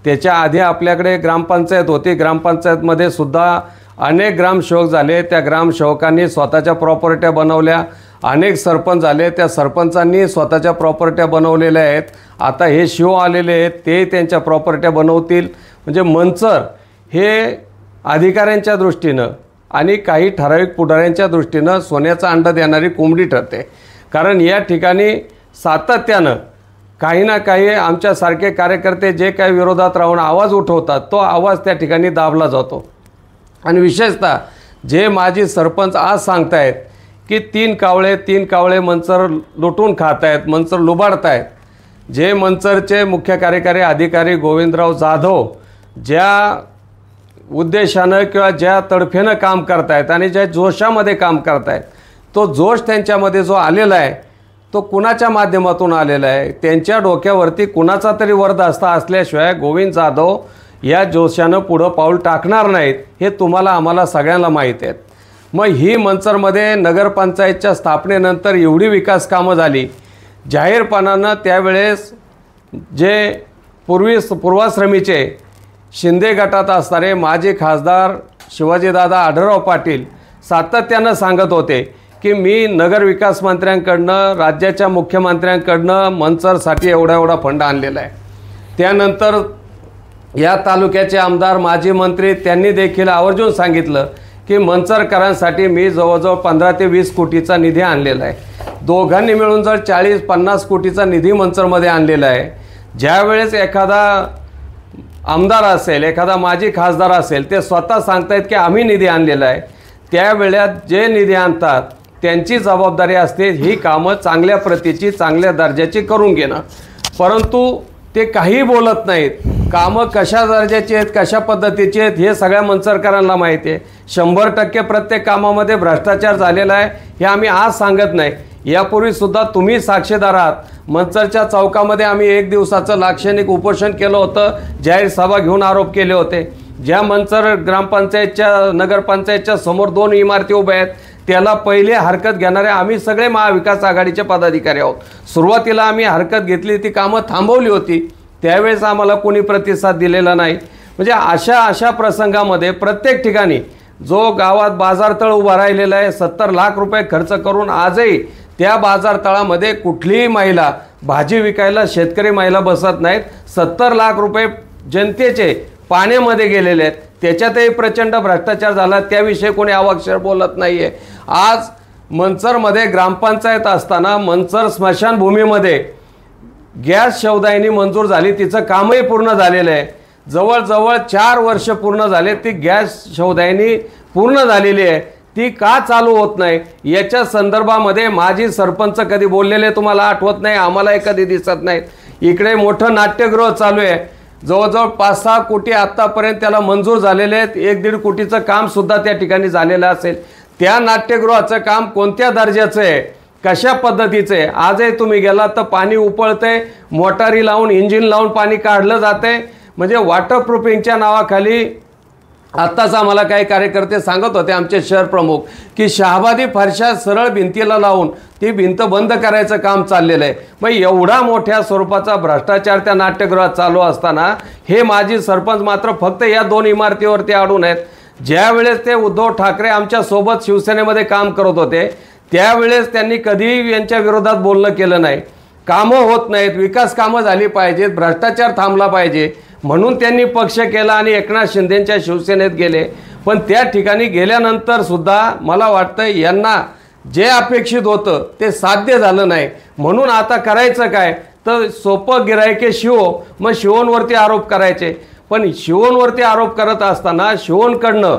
त्याच्या आधी आपल्याकडे ग्रामपंचायत होती, ग्रामपंचायतमध्ये सुद्धा अनेक ग्रामसेवक झाले, त्या ग्रामसेवकांनी स्वतःच्या प्रॉपर्ट्या बनवल्या. अनेक सरपंच झाले, त्या सरपंचांनी स्वतःच्या प्रॉपर्ट्या बनवलेल्या आहेत. आता हे शिव आलेले आहेत, ते त्यांच्या प्रॉपर्ट्या बनवतील. म्हणजे मंचर हे अधिकाऱ्यांच्या दृष्टीनं आणि काही ठराविक पुढाऱ्यांच्या दृष्टीनं सोन्याचा अंडा देणारी कोंबडी ठरते. कारण या ठिकाणी सातत्यानं काही ना काही आमच्यासारखे कार्यकर्ते जे काही विरोधात राहून आवाज उठवतात, तो आवाज त्या ठिकाणी दाबला जातो. आणि विशेषतः जे माजी सरपंच आज सांगतायत की 3 कावळे मंचर लुटून खात आहेत, मंचर लुबाडतायत. जे मंचरचे मुख्य कार्यकारी अधिकारी गोविंदराव जाधव ज्या उद्देशानं किंवा ज्या तडफेनं काम करतायत आणि ज्या जोशामध्ये काम करतायत, तो जोश त्यांच्यामध्ये जो आलेला आहे तो कुणाच्या माध्यमातून आलेला आहे? त्यांच्या डोक्यावरती कुणाचा तरी वरदहस्ता असल्याशिवाय गोविंद जाधव या जोशानं पुढं पाऊल टाकणार नाहीत, हे तुम्हाला आम्हाला सगळ्यांना माहीत आहेत. मग ही मंचरमध्ये नगरपंचायतच्या स्थापनेनंतर एवढी विकास कामं झाली, जाहीरपणानं त्यावेळेस जे पूर्वाश्रमीचे शिंदे गटात असणारे माजी खासदार शिवाजीदादा आढळराव पाटील सातत्यानं सांगत होते की मी नगरविकास मंत्र्यांकडनं, राज्याच्या मुख्यमंत्र्यांकडनं मंचरसाठी एवढा फंड आणलेला आहे. त्यानंतर या तालुक्याचे आमदार, माजी मंत्री त्यांनी देखील आवर्जून सांगितलं की मंचरकरांसाठी मी जवळजवळ 15 ते 20 कोटीचा निधी आणलेला आहे. दोघांनी मिळून जर 40-50 कोटीचा निधी मंचरमध्ये आणलेला आहे. ज्यावेळेस एखादा आमदार असेल, एखादा माजी खासदार असेल, ते स्वतः सांगतायत की आम्ही निधी आणलेला आहे, त्यावेळेत जे निधी आणतात त्यांची जबाबदारी असते ही कामं चांगल्या प्रतीची, चांगल्या दर्जाची करून घेणं. परंतु ते काही बोलत नाहीत. कामं कशा दर्जाची आहेत, कशा पद्धतीची आहेत हे सगळ्या मंचरकरांना माहिती आहे. 100% प्रत्येक कामामध्ये भ्रष्टाचार झालेला आहे, हे आम्ही आज सांगत नाही. यापूर्वीसुद्धा तुम्ही साक्षीदार आहात. मंचरच्या चौकामध्ये आम्ही 1 दिवसाचं लाक्षणिक उपोषण केलं होतं, जाहीर सभा घेऊन आरोप केले होते. ज्या मंचर ग्रामपंचायतच्या, नगरपंचायतच्या समोर 2 इमारती उभ्या आहेत, त्याला पहिले हरकत घेणारे आम्ही सगळे महाविकास आघाडीचे पदाधिकारी आहोत. सुरुवातीला आम्ही हरकत घेतली, ती कामं थांबवली होती, त्यावेळेस आम्हाला कोणी प्रतिसाद दिलेला नाही. म्हणजे अशा प्रसंगामध्ये प्रत्येक ठिकाणी जो गावात बाजारतळ उभा राहिलेला आहे, 70 लाख रुपये खर्च करून आजही त्या बाजारतळामध्ये कुठलीही महिला भाजी विकायला, शेतकरी महिला बसत नाहीत. 70 लाख रुपये जनतेचे पाण्यामध्ये गेलेले आहेत. त्याच्यातही प्रचंड भ्रष्टाचार झाला, त्याविषयी कोणी अवाक्षर बोलत नाही आहे. आज मंचरमध्ये ग्रामपंचायत असताना मंचर स्मशानभूमीमध्ये गॅस शवदायनी मंजूर झाली, तिचं कामही पूर्ण झालेलं आहे. जवळजवळ 4 वर्ष पूर्ण झाले, ती गॅस शवदायनी पूर्ण झालेली आहे, ती का चालू होत नाही याच्या संदर्भामध्ये माजी सरपंच कधी बोललेले तुम्हाला आठवत नाही, आम्हालाही कधी दिसत नाहीत. इकडे मोठं नाट्यगृह चालू आहे, जवळजवळ 5-6 कोटी आत्तापर्यंत त्याला मंजूर झालेले आहेत, 1-1.5 कोटीचं कामसुद्धा त्या ठिकाणी झालेलं असेल. त्या नाट्यगृहाचं काम कोणत्या दर्जाचं आहे, कशा पद्धतीचं आहे? आजही तुम्ही गेलात तर पाणी उकळतंय, मोटारी लावून इंजिन लावून पाणी काढलं जाते. म्हणजे वॉटरप्रूफिंगच्या नावाखाली आत्ताच आम्हाला काही कार्यकर्ते सांगत होते आमचे शहर प्रमुख की शहाबादी फरशा सरळ भिंतीला लावून ती भिंत बंद करायचं काम चाललेलं आहे. मग एवढा मोठ्या स्वरूपाचा भ्रष्टाचार त्या नाट्यगृहात चालू असताना हे माजी सरपंच मात्र फक्त या 2 इमारतीवरती अडून आहेत. ज्या वेळेस ते उद्धव ठाकरे आमच्या सोबत शिवसेनेमध्ये काम करत होते त्यावेळेस त्यांनी कधीही यांच्या विरोधात बोलणं केलं नाही. कामं होत नाहीत, विकास कामं झाली पाहिजेत, भ्रष्टाचार थांबला पाहिजे म्हणून त्यांनी पक्ष केला आणि एकनाथ शिंदेंच्या शिवसेनेत गेले. पण त्या ठिकाणी गेल्यानंतर सुद्धा मला वाटतं यांना जे अपेक्षित होतं ते साध्य झालं नाही. म्हणून आता करायचं काय तर सोपं गिरायके शिवो, मग शिवोंवरती आरोप करायचे. पण शिवोंवरती आरोप करत असताना शिवोंकडनं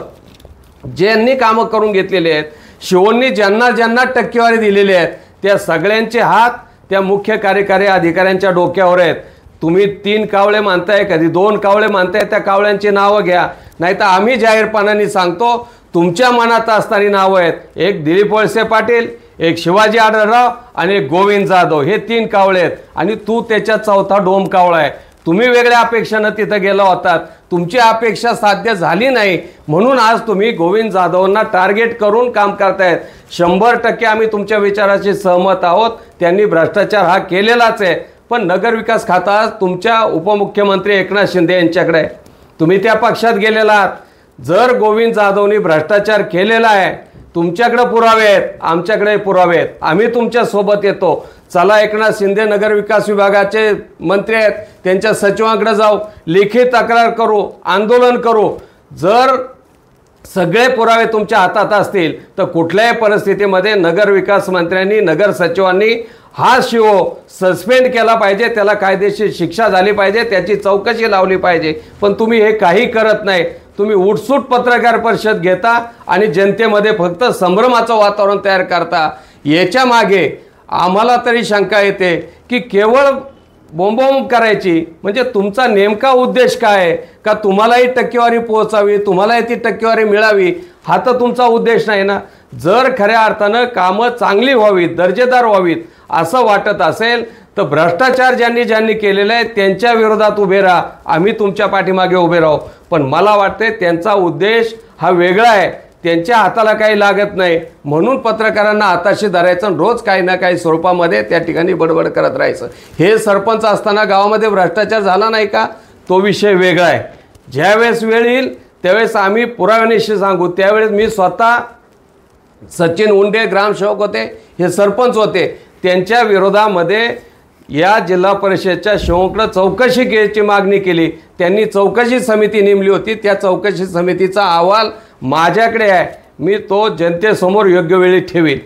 ज्यांनी कामं करून घेतलेले आहेत, शिवोंनी ज्यांना ज्यांना टक्केवारी दिलेली आहेत त्या सगळ्यांचे हात त्या मुख्य कार्यकारी अधिकाऱ्यांच्या डोक्यावर आहेत. तुम्ही 3 कावळे मानताय, कधी 2 कावळे मानताय, त्या कावळ्यांची नावं घ्या, नाहीतर आम्ही जाहीरपणाने सांगतो तुमच्या मनात असणारी नावं आहेत. एक दिलीप वळसे पाटील, एक शिवाजी आढळराव आणि एक गोविंद जाधव, हे 3 कावळे आहेत आणि तू त्याच्या 4था डोम कावळा आहे. तुम्ही वेगळ्या अपेक्षानं तिथं गेला होतात, तुमची अपेक्षा साध्य झाली नाही म्हणून आज तुम्ही गोविंद जाधवांना टार्गेट करून काम करतायत. 100% आम्ही तुमच्या विचाराशी सहमत आहोत, त्यांनी भ्रष्टाचार हा केलेलाच आहे. पण नगरविकास खाता तुमच्या उपमुख्यमंत्री एकनाथ शिंदे यांच्याकडे आहे, तुम्ही त्या पक्षात गेलेला आहात. जर गोविंद जाधवनी भ्रष्टाचार केलेला आहे, तुमच्याकडे पुरावे आहेत, आमच्याकडे पुरावे आहेत, आम्ही तुमच्या सोबत येतो. चला एकनाथ शिंदे नगरविकास विभागाचे मंत्री आहेत, त्यांच्या सचिवांकडे जाऊ, लेखी तक्रार करू, आंदोलन करू. जर सगळे पुरावे तुमच्या हातात असतील तर कुठल्याही परिस्थितीमध्ये नगरविकास मंत्र्यांनी, नगर सचिवांनी हा शिवो सस्पेंड केला पाहिजे, त्याला कायदेशीर शिक्षा झाली पाहिजे, त्याची चौकशी लावली पाहिजे. पण तुम्ही हे काही करत नाही. तुम्ही उठसूट पत्रकार परिषद घेता आणि जनतेमध्ये फक्त संभ्रमाचं वातावरण तयार करता. याच्या मागे आम्हाला तरी शंका येते की केवळ बोंबोंब करायची, म्हणजे तुमचा नेमका उद्देश काय आहे? का तुम्हालाही टक्केवारी पोहोचावी, तुम्हालाही ती टक्केवारी मिळावी, हा तर तुमचा उद्देश नाही ना. जर खऱ्या अर्थानं कामं चांगली व्हावीत, दर्जेदार व्हावीत असं वाटत असेल तर भ्रष्टाचार ज्यांनी ज्यांनी केलेला आहे त्यांच्या विरोधात उभे राहा, आम्ही तुमच्या पाठीमागे उभे राहू. पण मला वाटते त्यांचा उद्देश हा वेगळा आहे, त्यांच्या हाताला काही लागत नाही म्हणून पत्रकारांना हाताशी धरायचं आणि रोज काही ना काही स्वरूपामध्ये त्या ठिकाणी बडबड करत राहायचं. हे सरपंच असताना गावामध्ये भ्रष्टाचार झाला नाही का, तो विषय वेगळा आहे. ज्यावेळेस वेळ येईल त्यावेळेस आम्ही पुराव्यानिशी सांगू. त्यावेळेस मी स्वतः सचिन उंडे ग्रामसेवक होते, हे सरपंच होते, त्यांच्या विरोधामध्ये या जिल्हा परिषदेच्या शिवोंकडे चौकशी घ्यायची मागणी केली. त्यांनी चौकशी समिती नेमली होती, त्या चौकशी समितीचा अहवाल माझ्याकडे आहे, मी तो जनतेसमोर योग्य वेळी ठेवीन.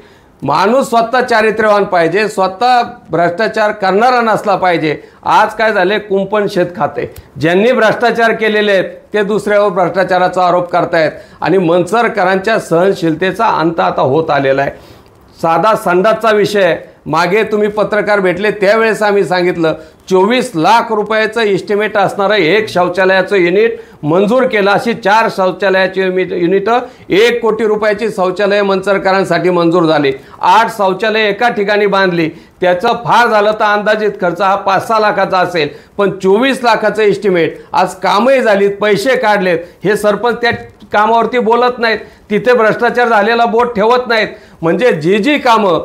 माणूस स्वतः चारित्र्यवान पाहिजे, स्वतः भ्रष्टाचार करणारा नसला पाहिजे. आज काय झाले, कुंपण शेत खाते. ज्यांनी भ्रष्टाचार केलेले आहेत ते दुसऱ्यावर भ्रष्टाचाराचा आरोप करतायत आणि मनसरकरांच्या सहनशीलतेचा अंत आता होत आलेला आहे. साधा संडासचा विषय मागे तुम्ही पत्रकार भेटले त्यावेळेस आम्ही सांगितलं 24 लाख रुपयाचं इस्टिमेट असणारं एक शौचालयाचं युनिट मंजूर केलं. अशी 4 शौचालयाची युनिट 1 कोटी रुपयाची शौचालय मंचरकरांसाठी मंजूर झाली. 8 शौचालय एका ठिकाणी बांधली. त्याचं फार झालं तर अंदाजित खर्च हा 5-6 लाखाचा असेल, पण 24 लाखाचं इस्टिमेट. आज कामही झालीत, पैसे काढलेत. हे सरपंच त्या कामावरती बोलत नाहीत, तिथे भ्रष्टाचार झालेला बोट ठेवत नाहीत. म्हणजे जी कामं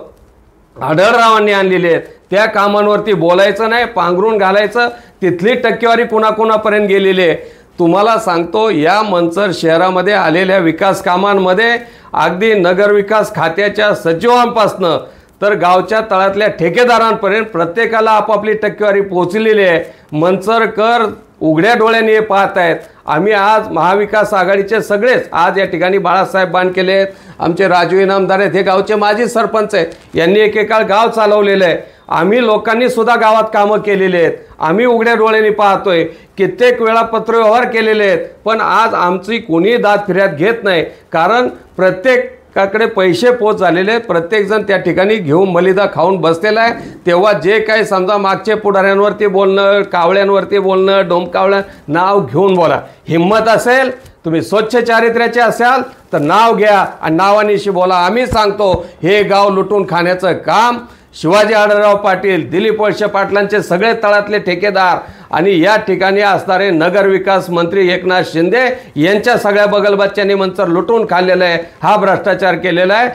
आढळरावांनी आणलेली आहेत त्या कामांवरती बोलायचं नाही, पांघरून घालायचं. तिथली टक्केवारी कुणाकुणापर्यंत गेलेली आहे तुम्हाला सांगतो. या मंचर शहरामध्ये आलेल्या विकास कामांमध्ये अगदी नगरविकास खात्याच्या सचिवांपासनं तर गावच्या तळातल्या ठेकेदारांपर्यंत प्रत्येकाला आपापली टक्केवारी पोहोचलेली आहे. मंचरकर उघड्या डोळ्यांनी हे पाहत आहेत. आम्ही आज महाविकास आघाडीचे सगळेच आज या ठिकाणी बाळासाहेब बानकेले आहेत, आमचे राजू इनामदार आहेत, हे गावचे माजी सरपंच आहेत, यांनी एकेकाळ गाव चालवलेलं आहे. आम्ही लोकांनी सुद्धा गावात कामं केलेली आहेत, आम्ही उघड्या डोळ्यांनी पाहतोय, कित्येक वेळा पत्रव्यवहार केलेले आहेत, पण आज आमची कोणी दाद फिर्याद घेत नाही. कारण प्रत्येकाकडे पैसे पोच झालेले आहेत, प्रत्येकजण त्या ठिकाणी घेऊन मलिदा खाऊन बसलेला आहे. तेव्हा जे काही समजा मागचे पुढाऱ्यांवरती बोलणं, कावळ्यांवरती बोलणं, डोमकावळ्या नाव घेऊन बोला. हिंमत असेल, तुम्ही स्वच्छ चारित्र्याचे असाल तर नाव घ्या आणि नावानिशी बोला. आम्ही सांगतो हे गाव लुटून खाण्याचं काम शिवाजी आढळराव पाटील, दिलीप वळसे पाटलांचे सगळे तळातले ठेकेदार आणि या ठिकाणी असणारे नगरविकास मंत्री एकनाथ शिंदे यांच्या सगळ्या बगलबच्च्यांनी मंचर लुटून खाल्लेलं आहे, हा भ्रष्टाचार केलेला आहे.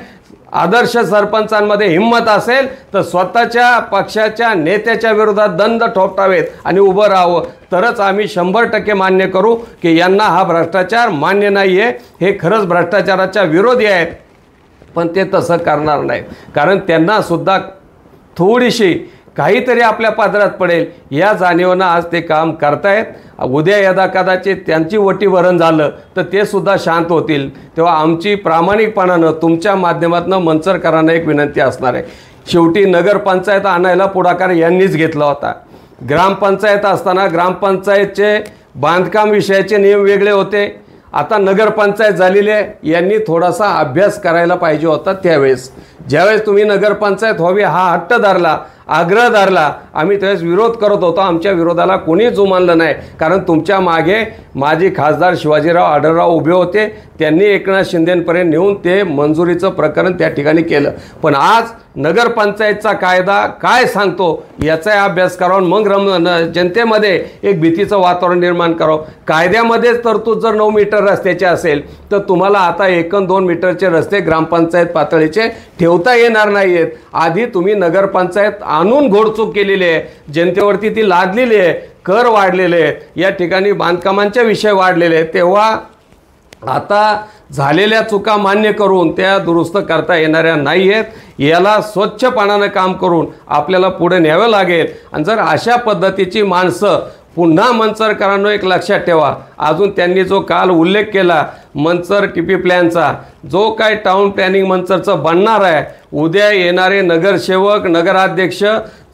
आदर्श सरपंचांमध्ये हिंमत असेल तर स्वतःच्या पक्षाच्या नेत्याच्या विरोधात दंड ठोठावेत आणि उभं राहावं, तरच आम्ही 100% मान्य करू की यांना हा भ्रष्टाचार मान्य नाही आहे, हे खरंच भ्रष्टाचाराच्या विरोधी आहेत. पण ते तसं करणार नाहीत, कारण त्यांना सुद्धा थोडीशी काहीतरी आपल्या पादरात पडेल या जाणीवेनं आज ते काम करतायत. उद्या यदा कदाचित त्यांची वटीभरण झालं तर ते सुद्धा शांत होतील. तेव्हा आमची प्रामाणिकपणानं तुमच्या माध्यमातून मंचरकरांना एक विनंती असणार आहे. शेवटी नगरपंचायत आणायला पुढाकार यांनीच घेतला होता. ग्रामपंचायत असताना ग्रामपंचायतचे बांधकाम विषयाचे नियम वेगळे होते. आता नगरपंचायत झालेली आहे, यांनी थोडासा अभ्यास करायला पाहिजे होता. त्यावेळेस ज्यावेळेस तुम्ही नगरपंचायत व्हावी हा हट्ट धरला, आग्रह धरला, आम्ही त्यावेळेस विरोध करत होतो. आमच्या विरोधाला कोणी जुमानलं नाही, कारण तुमच्या मागे माजी खासदार शिवाजीराव आढळराव उभे होते. त्यांनी एकनाथ शिंदेंपर्यंत नेऊन ते मंजुरीचं प्रकरण त्या ठिकाणी केलं. पण आज नगरपंचायतचा कायदा काय सांगतो याचा अभ्यास करावा, मग जनतेमध्ये एक भीतीचं वातावरण निर्माण करावं. कायद्यामध्येच तरतूद जर 9 मीटर रस्त्याचे असेल तर तुम्हाला आता 1-2 मीटरचे रस्ते ग्रामपंचायत पातळीचे ठेवता येणार नाही आहेत. आधी तुम्ही नगरपंचायत आणून घोडचूक केलेली आहे, जनतेवरती ती लादलेली आहे, कर वाढलेले आहेत, या ठिकाणी बांधकामांचे विषय वाढलेले आहेत. तेव्हा आता झालेल्या चुका मान्य करून त्या दुरुस्त करता येणाऱ्या नाही आहेत. याला स्वच्छपणानं काम करून आपल्याला पुढे न्यावं लागेल. आणि जर अशा पद्धतीची माणसं पुन्हा मंचरकरांनो एक लक्षात ठेवा, अजून त्यांनी जो काल उल्लेख केला मंचर टीपी प्लॅनचा, जो काय टाउन प्लॅनिंग मंचरचं बनणार आहे, उद्या येणारे नगरसेवक नगराध्यक्ष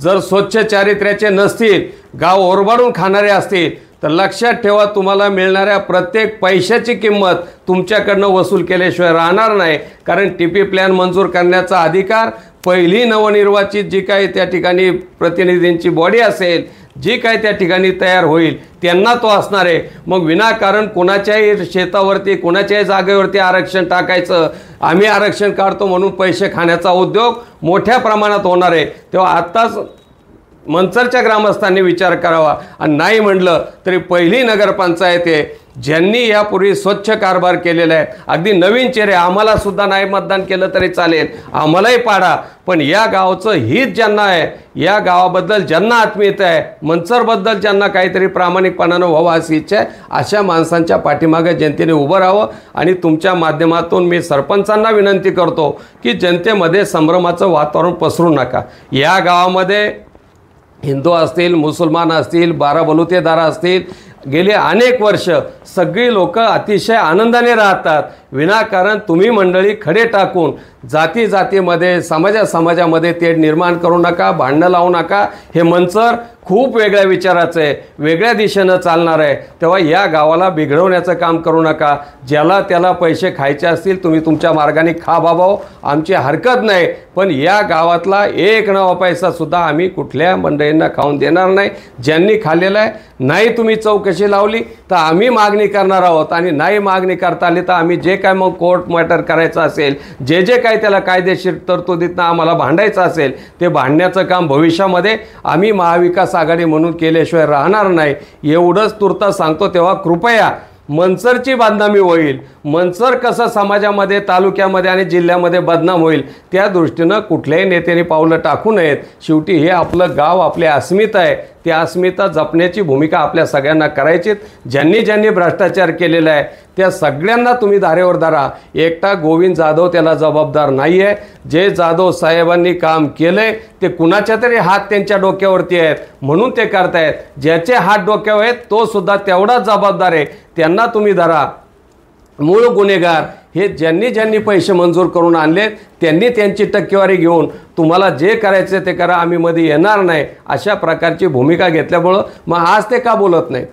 जर स्वच्छ चारित्र्याचे नसतील, गाव ओरबाडून खाणारे असतील तर लक्षात ठेवा तुम्हाला मिळणाऱ्या प्रत्येक पैशाची किंमत तुमच्याकडनं वसूल केल्याशिवाय राहणार नाही. कारण टीपी प्लॅन मंजूर करण्याचा अधिकार पहिली नवनिर्वाचित जी काही त्या ठिकाणी प्रतिनिधींची बॉडी असेल, जी काही त्या ठिकाणी तयार होईल त्यांना तो असणार आहे. मग विनाकारण कोणाच्याही शेतावरती कोणाच्याही जागेवरती आरक्षण टाकायचं, आम्ही आरक्षण काढतो म्हणून पैसे खाण्याचा उद्योग मोठ्या प्रमाणात होणार आहे. तेव्हा आत्ताच मंचरच्या ग्रामस्थांनी विचार करावा. आणि नाही म्हटलं तरी पहिली नगरपंचायत आहे ज्यांनी यापूर्वी स्वच्छ कारभार केलेला आहे. अगदी नवीन चेहरे, आम्हाला सुद्धा नाही मतदान केलं तरी चालेल, आम्हालाही पाडा, पण या गावचं हित ज्यांना आहे, या गावाबद्दल ज्यांना आत्मीयता आहे, मंचरबद्दल ज्यांना काहीतरी प्रामाणिकपणानं व्हावं अशी इच्छा आहे, अशा माणसांच्या पाठीमागे जनतेने उभं राहावं. आणि तुमच्या माध्यमातून मी सरपंचांना विनंती करतो की जनतेमध्ये संभ्रमाचं वातावरण पसरू नका. या गावामध्ये हिंदू असतील, मुसलमान असतील, 12 बलुतेदार असतील, गेले अनेक वर्ष सगळी लोक अतिशय आनंदाने राहतात. विनाकारण तुम्ही मंडळी खडे टाकून जातीमध्ये समाजामध्ये तेढ निर्माण करू नका, भांडणं लावू नका. हे मंचर खूप वेगळ्या विचाराचं आहे, वेगळ्या दिशेनं चालणार आहे. तेव्हा या गावाला बिघडवण्याचं काम करू नका. ज्याला त्याला पैसे खायचे असतील तुम्ही तुमच्या मार्गाने खा बाबाओ, आमची हरकत नाही. पण या गावातला एक नवा पैसासुद्धा आम्ही कुठल्या मंडळींना खाऊन देणार नाही. ज्यांनी खाल्लेलं आहे, नाही तुम्ही चौकशी लावली तर आम्ही मागणी करणार आहोत. आणि नाही मागणी करता आली तर आम्ही जे काय मग कोर्ट मॅटर करायचं असेल, जे काय त्याला कायदेशीर तरतुदीतनं आम्हाला भांडायचं असेल, ते भांडण्याचं काम भविष्यामध्ये आम्ही महाविकास आघाडी म्हणून केल्याशिवाय राहणार नाही. एवढंच तुर्तास सांगतो. तेव्हा कृपया मंचरची बदनामी होईल, मंचर कसं समाजामध्ये, तालुक्यामध्ये आणि जिल्ह्यामध्ये बदनाम होईल त्या दृष्टीनं कुठल्याही नेत्याने पावलं टाकू नयेत. शेवटी हे आपलं गाव, आपली अस्मिता आहे, ती अस्मिता जपण्याची भूमिका आपल्या सगळ्यांना करायची. ज्यांनी ज्यांनी भ्रष्टाचार केलेला आहे त्या सगळ्यांना तुम्ही धारेवर धरा. एकटा गोविंद जाधव त्याला जबाबदार नाही आहे. जे जाधव साहेबांनी काम केलं आहे ते कुणाच्या तरी हात त्यांच्या डोक्यावरती आहेत म्हणून ते करतायत. ज्याचे हात डोक्यावर आहेत तो सुद्धा तेवढाच जबाबदार आहे. त्यांना तुम्ही धरा. मूळ गुन्हेगार हे ज्यांनी ज्यांनी पैसे मंजूर करून आणले त्यांनी त्यांची टक्केवारी घेऊन तुम्हाला जे करायचे ते करा, आम्ही मध्ये येणार नाही अशा प्रकारची भूमिका घेतल्यामुळं मग आज ते का बोलत नाहीत.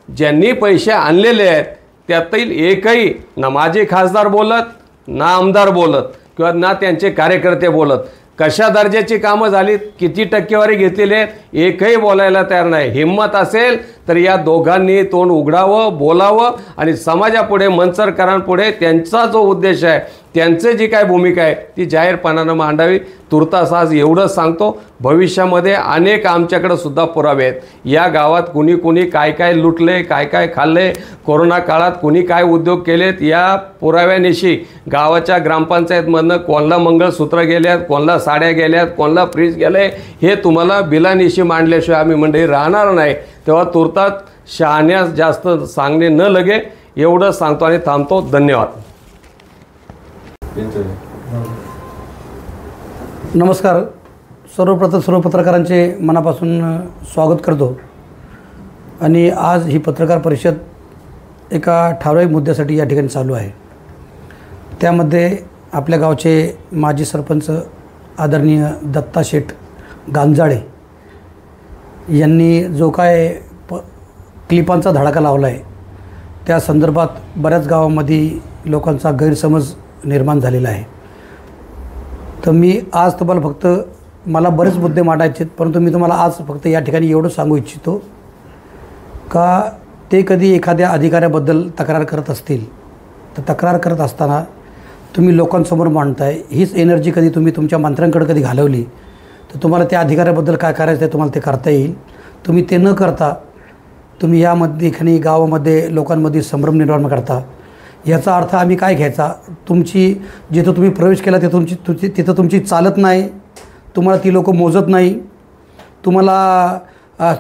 ज्यांनी पैसे आणलेले आहेत त्यातील एकही ना माजी खासदार बोलत, ना आमदार बोलत किंवा ना त्यांचे कार्यकर्ते बोलत. कशा दर्जाची कामं झालीत, किती टक्केवारी घेतलेली आहेत, एकही बोलायला तयार नाही. हिंमत असेल तर या दोघांनी तोंड उघडावं, बोलावं आणि समाजापुढे मंचरकरांपुढे त्यांचा जो उद्देश आहे, त्यांचे जी काय भूमिका आहे ती जाहीरपणानं मांडावी. तुर्तास आज एवढंच सांगतो. भविष्यामध्ये अनेक आमच्याकडे सुद्धा पुरावे आहेत. या गावात कुणी कुणी काय काय लुटले, काय काय खाल्ले, कोरोना काळात कुणी काय उद्योग केलेत, या पुराव्यानिशी गावाच्या ग्रामपंचायतमधनं कोणला मंगळसूत्र गेल्यात, कोणला साड्या गेल्यात, कोणला फ्रीज गेले, हे तुम्हाला बिलानिशी मांडल्याशिवाय आम्ही मंडळी राहणार नाही. तेव्हा तुर्तात शहाण्यास जास्त सांगणे न लगे एवढं सांगतो आणि थांबतो. धन्यवाद. नमस्कार. सर्वप्रथम सर्व पत्रकारांचे मनापासून स्वागत करतो. आणि आज ही पत्रकार परिषद एका ठराविक मुद्द्यासाठी या ठिकाणी चालू आहे. त्यामध्ये आपल्या गावचे माजी सरपंच आदरणीय दत्ता शेठ गांजाळे यांनी जो काय क्लिपांचा धडाका लावला आहे त्या संदर्भात बऱ्याच गावामध्ये लोकांचा गैरसमज निर्माण झालेला आहे. तर मी आज तुम्हाला फक्त मला बरेच मुद्दे मांडायचे आहेत, परंतु मी तुम्हाला आज फक्त या ठिकाणी एवढं सांगू इच्छितो का ते कधी एखाद्या अधिकाऱ्याबद्दल तक्रार करत असतील तर तक्रार करत असताना तुम्ही लोकांसमोर मांडताय. हीच एनर्जी कधी तुम्ही तुमच्या मंत्र्यांकडे कधी घालवली तर तुम्हाला त्या अधिकाऱ्याबद्दल काय करायचं आहे तुम्हाला ते करता येईल. तुम्ही ते न करता तुम्ही यामध्ये एखादी गावामध्ये लोकांमध्ये संभ्रम निर्माण करता. याचा अर्थ आम्ही काय घ्यायचा, तुमची जिथं तुम्ही प्रवेश केला तिथं तुमची चालत नाही, तुम्हाला ती लोकं मोजत नाही, तुम्हाला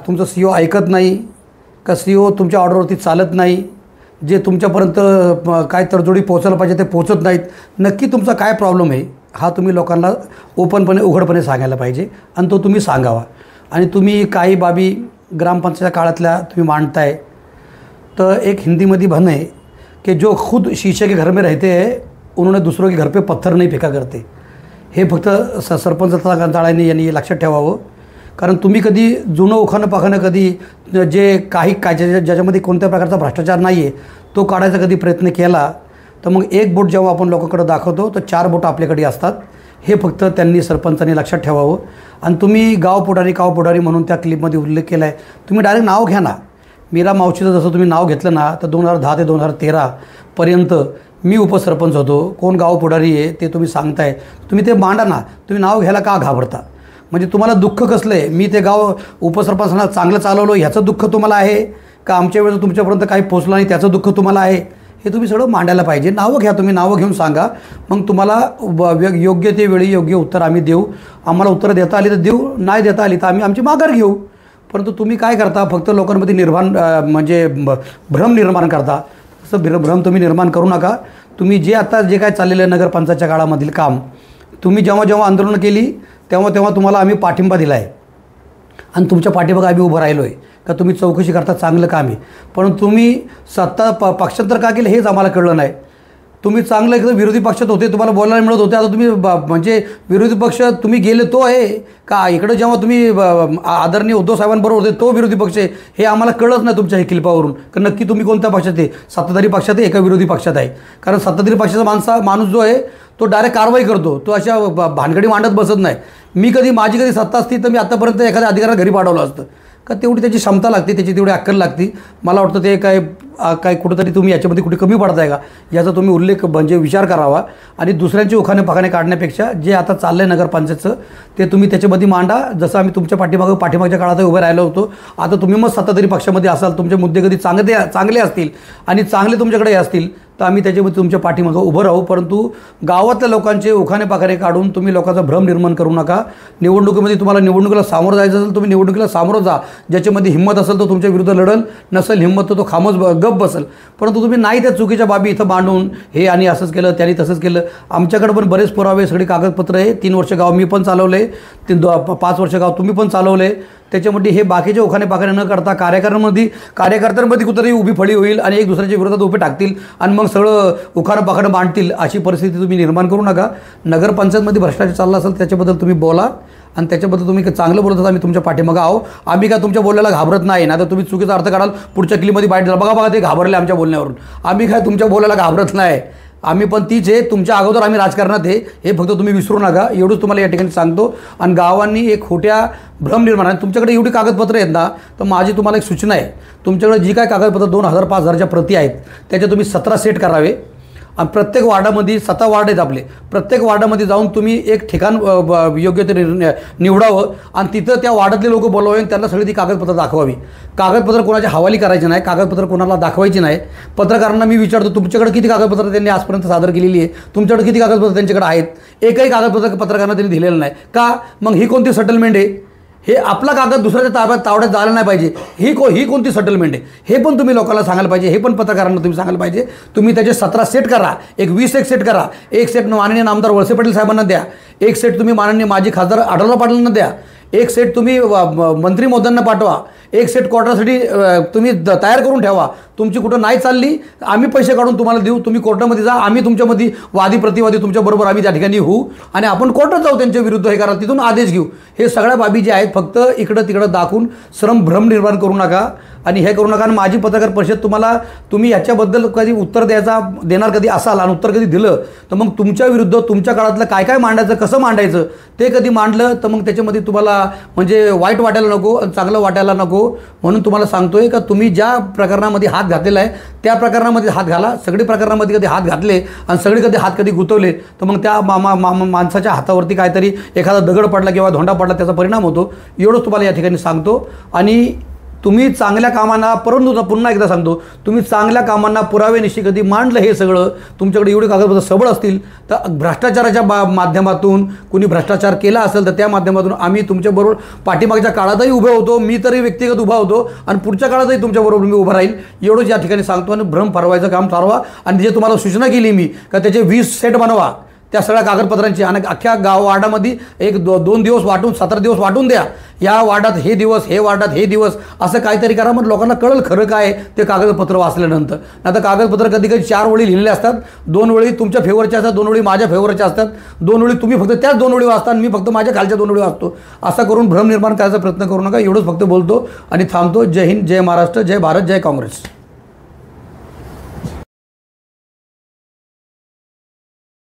तुमचं CEO ऐकत नाही का CEO तुमच्या ऑर्डरवरती चालत नाही, जे तुमच्यापर्यंत काय तडजोडी पोहोचायला पाहिजे ते पोहोचत नाहीत. नक्की तुमचा काय प्रॉब्लेम आहे हा तुम्ही लोकांना ओपनपणे उघडपणे सांगायला पाहिजे आणि तो तुम्ही सांगावा. आणि तुम्ही काही बाबी ग्रामपंचायत काळातल्या तुम्ही मांडताय. तर एक हिंदीमध्ये म्हण आहे कि जो खुद शीशे के घर में रहते हैं उन्होंने दूसरों के घर पे पत्थर नहीं फेका करते. हे फक्त सरपंच गांजाळ्यांनी यांनी लक्षात ठेवावं. कारण तुम्ही कधी जुनं उखाणं पाखाणं कधी जे काही काय ज्याच्यामध्ये कोणत्या प्रकारचा भ्रष्टाचार नाही आहे तो काढायचा कधी प्रयत्न केला तर मग एक बोट जेव्हा आपण लोकांकडे दाखवतो तर 4 बोटं आपल्याकडे असतात. हे फक्त त्यांनी सरपंचांनी लक्षात ठेवावं. आणि तुम्ही गाव पुढारी म्हणून त्या क्लिपमध्ये उल्लेख केला आहे. तुम्ही डायरेक्ट नाव घ्या ना. मीरा मावशीचं जसं तुम्ही नाव घेतलं ना तर 2010 ते 2013 पर्यंत मी उपसरपंच होतो. कोण गाव पुढारी आहे ते तुम्ही सांगताय, तुम्ही ते मांडा ना. तुम्ही नाव घ्यायला का घाबरता? म्हणजे तुम्हाला दुःख कसलं आहे? मी ते गाव उपसरपंचांना चांगलं चालवलं ह्याचं दुःख तुम्हाला आहे का आमच्या वेळेस तुमच्यापर्यंत काही पोचलं नाही त्याचं दुःख तुम्हाला आहे? हे तुम्ही सगळं मांडायला पाहिजे. नावं घ्या, तुम्ही नावं घेऊन सांगा. मग तुम्हाला योग्य ते वेळी योग्य उत्तर आम्ही देऊ. आम्हाला उत्तरं देता आली तर देऊ, नाही देता आली तर आम्ही आमची माघार घेऊ. परंतु तुम्ही काय करता, फक्त लोकांमध्ये म्हणजे भ्रम निर्माण करता. तसं भ्रम तुम्ही निर्माण करू नका. तुम्ही जे आता जे काय चाललेलं आहे नगरपंचायतच्या काळामधील काम, तुम्ही जेव्हा आंदोलनं केली तेव्हा तुम्हाला आम्ही पाठिंबा दिला आहे आणि तुमच्या पाठीमागे आम्ही उभं राहिलो आहे का तुम्ही चौकशी करता, चांगलं काम आहे. परंतु तुम्ही सत्ता पक्षांतर का केलं हेच आम्हाला कळलं नाही. तुम्ही चांगलं एकदम विरोधी पक्षात होते, तुम्हाला बोलायला मिळत होते. आता तुम्ही म्हणजे विरोधी पक्ष तुम्ही गेले तो आहे का इकडं जेव्हा तुम्ही आदरणीय उद्धव साहेबांबरोबर होते तो विरोधी पक्ष आहे हे आम्हाला कळत नाही तुमच्या हे क्लिपावरून. का नक्की तुम्ही कोणत्या पक्षात आहे, सत्ताधारी पक्षात आहे एका विरोधी पक्षात आहे? कारण सत्ताधारी पक्षाचा माणूस जो आहे तो डायरेक्ट कारवाई करतो, तो अशा भानगडी मांडत बसत नाही. मी माझी कधी सत्ता असती तर मी आतापर्यंत एखाद्या अधिकाऱ्याला घरी पाठवलं असतं. का तेवढी त्याची क्षमता लागते, त्याची तेवढी अक्कल लागते. मला वाटतं ते काय कुठंतरी तुम्ही याच्यामध्ये कुठे कमी पडताय का याचा तुम्ही उल्लेख म्हणजे विचार करावा. आणि दुसऱ्यांचे उखाणे पाखाणे काढण्यापेक्षा जे आता चाललं आहे नगरपंचायतचं ते तुम्ही त्याच्यामध्ये मांडा. जसं आम्ही तुमच्या पाठीमागच्या काळात उभे राहिलो होतो, आता तुम्ही मग सत्ताधारी पक्षामध्ये असाल, तुमचे मुद्दे कधी चांगले असतील आणि चांगले तुमच्याकडे असतील तर आम्ही त्याच्यामध्ये तुमच्या पाठीमागं उभं राहू. परंतु गावातल्या लोकांचे उखाणे पाखाणे काढून तुम्ही लोकांचा भ्रम निर्माण करू नका. निवडणुकीमध्ये तुम्हाला निवडणुकीला सामोरं जायचं असेल तुम्ही निवडणुकीला सामोरं जा. ज्याच्यामध्ये हिंमत असेल तो तुमच्या विरुद्ध लढल, नसेल हिंमत तर तो खामच गप बसेल. परंतु तुम्ही नाही त्या चुकीच्या बाबी इथं मांडून हे आणि असंच केलं त्यांनी तसंच केलं. आमच्याकडे पण बरेच पुरावे सगळी कागदपत्र आहे. 3 वर्ष गाव मी पण चालवलं आहे, 5 वर्ष गाव तुम्ही पण चालवलं आहे. त्याच्यामध्ये हे बाकीचे उखाणे पाखाणे न करता कार्यकर्त्यांमध्ये कुठेतरी उभी फळी होईल आणि एक दुसऱ्याच्या विरोधात उभे टाकतील आणि मग सगळं उखाणं पाखाणं मांडतील, अशी परिस्थिती तुम्ही निर्माण करू नका. नगरपंचायतमध्ये भ्रष्टाचार चालला असेल त्याच्याबद्दल तुम्ही बोला आणि त्याच्याबद्दल तुम्ही चांगलं बोलत आम्ही तुमच्या पाठीमागं आहो. आम्ही काय तुमच्या बोलण्याला घाबरत नाही ना. तर तुम्ही चुकीचा अर्थ काढाल पुढच्या क्लिपमध्ये बाईट झाला बघा ते घाबरले आमच्या बोलण्यावरून. आम्ही काय तुमच्या बोलायला घाबरत नाही. आम्ही पण तीच आहे. तुमच्या अगोदर आम्ही राजकारणात आहे हे फक्त तुम्ही विसरू नका. एवढंच तुम्हाला या ठिकाणी सांगतो. आणि गावांनी एक खोट्या भ्रम निर्माण आहे. तुमच्याकडे एवढी कागदपत्र आहेत ना, तर माझी तुम्हाला एक सूचना आहे. तुमच्याकडे जी काय कागदपत्र 2000-5000च्या प्रती आहेत त्याच्या तुम्ही 17 सेट करावे. आणि प्रत्येक वार्डामध्ये 7 वार्ड आहेत आपले. प्रत्येक वार्डामध्ये जाऊन तुम्ही एक ठिकाण योग्य ते निवडावं आणि तिथं त्या वार्डातले लोक बोलवावे आणि त्यांना सगळी ती कागदपत्र दाखवावी. कागदपत्र कोणाच्या हवाली करायचे नाही, कागदपत्र कोणाला दाखवायची नाही. पत्रकारांना मी विचारतो तुमच्याकडे किती कागदपत्र त्यांनी आजपर्यंत सादर केलेली आहे, तुमच्याकडे किती कागदपत्र त्यांच्याकडे आहेत. एकही कागदपत्र पत्रकारांना त्यांनी दिलेलं नाही का? मग ही कोणती सेटलमेंट आहे? हे आपला कागद दुसऱ्याच्या तावड्यात जायला नाही पाहिजे. ही कोणती सेटलमेंट आहे हे पण तुम्ही लोकांना सांगायला पाहिजे. हे पण पत्रकारांना तुम्ही सांगायला पाहिजे. तुम्ही त्याचे 17 सेट करा, एक 20 सेट करा. एक सेट माननीय नामदार वळसे पाटील साहेबांना द्या, एक सेट तुम्ही माननीय माजी खासदार आढळराव पाटलांना द्या, एक सेट तुम्ही मंत्री महोदयांना पाठवा, एक सेट कोर्टासाठी तुम्ही तयार करून ठेवा. तुमची कुठं नाही चालली आम्ही पैसे काढून तुम्हाला देऊ, तुम्ही कोर्टामध्ये जा, आम्ही तुमच्यामध्ये वादी प्रतिवादी तुमच्याबरोबर आम्ही त्या ठिकाणी होऊ आणि आपण कोर्टात जाऊ त्यांच्या विरुद्ध हे करा, तिथून आदेश घेऊ. हे सगळ्या बाबी जे आहेत फक्त इकडं तिकडं दाखवून भ्रम निर्माण करू नका आणि हे करू नका. आणि माझी पत्रकार परिषद तुम्ही ह्याच्याबद्दल कधी उत्तर देणार कधी असाल आणि उत्तर कधी दिलं तर मग तुमच्या विरुद्ध तुमच्या काळातलं काय काय मांडायचं कसं मांडायचं ते कधी मांडलं तर मग त्याच्यामध्ये तुम्हाला म्हणजे वाईट वाटायला नको आणि चांगलं वाटायला नको. म्हणून तुम्हाला सांगतोय का तुम्ही ज्या प्रकरणामध्ये हात घातलेला आहे त्या प्रकरणामध्ये हात घाला. सगळी प्रकरणामध्ये कधी हात घातले आणि सगळे कधी हात कधी गुंतवले तर मग त्या माणसाच्या हातावरती काहीतरी एखादा दगड पडला किंवा धोंडा पडला त्याचा परिणाम होतो. एवढंच तुम्हाला या ठिकाणी सांगतो. आणि तुम्ही चांगल्या कामांना पुन्हा एकदा सांगतो, तुम्ही चांगल्या कामांना पुरावेनिशी कधी मांडलं हे सगळं तुमच्याकडे एवढे कागदपत्र सबळ असतील तर भ्रष्टाचाराच्या माध्यमातून कुणी भ्रष्टाचार केला असेल तर त्या माध्यमातून आम्ही तुमच्याबरोबर पाठीमागच्या काळातही उभे होतो. मी तरी व्यक्तिगत उभा होतो आणि पुढच्या काळातही तुमच्याबरोबर मी उभा राहील. एवढंच या ठिकाणी सांगतो. आणि भ्रम फरवायचं काम चालवा. आणि जे तुम्हाला सूचना केली मी का त्याचे 20 सेट बनवा त्या सगळ्या कागदपत्रांची आणि अख्ख्या वार्डामध्ये 1-2 दिवस वाटून 17 दिवस वाटून द्या. या वार्डात हे दिवस, हे वार्डात हे दिवस असं काहीतरी करा. मग लोकांना कळलं खरं काय ते कागदपत्र वाचल्यानंतर. आता कागदपत्र कधी कधी 4 ओळी लिहिलेले असतात, 2 ओळी तुमच्या फेवरच्या असतात, 2 ओळी माझ्या फेवरच्या असतात, 2 ओळी तुम्ही फक्त त्याच 2 ओळी वाचता आणि मी फक्त माझ्या खालच्या 2 ओळी वाचतो. असं करून भ्रम निर्माण करायचा प्रयत्न करू नका. एवढंच फक्त बोलतो आणि थांबतो. जय हिंद, जय महाराष्ट्र, जय भारत, जय काँग्रेस.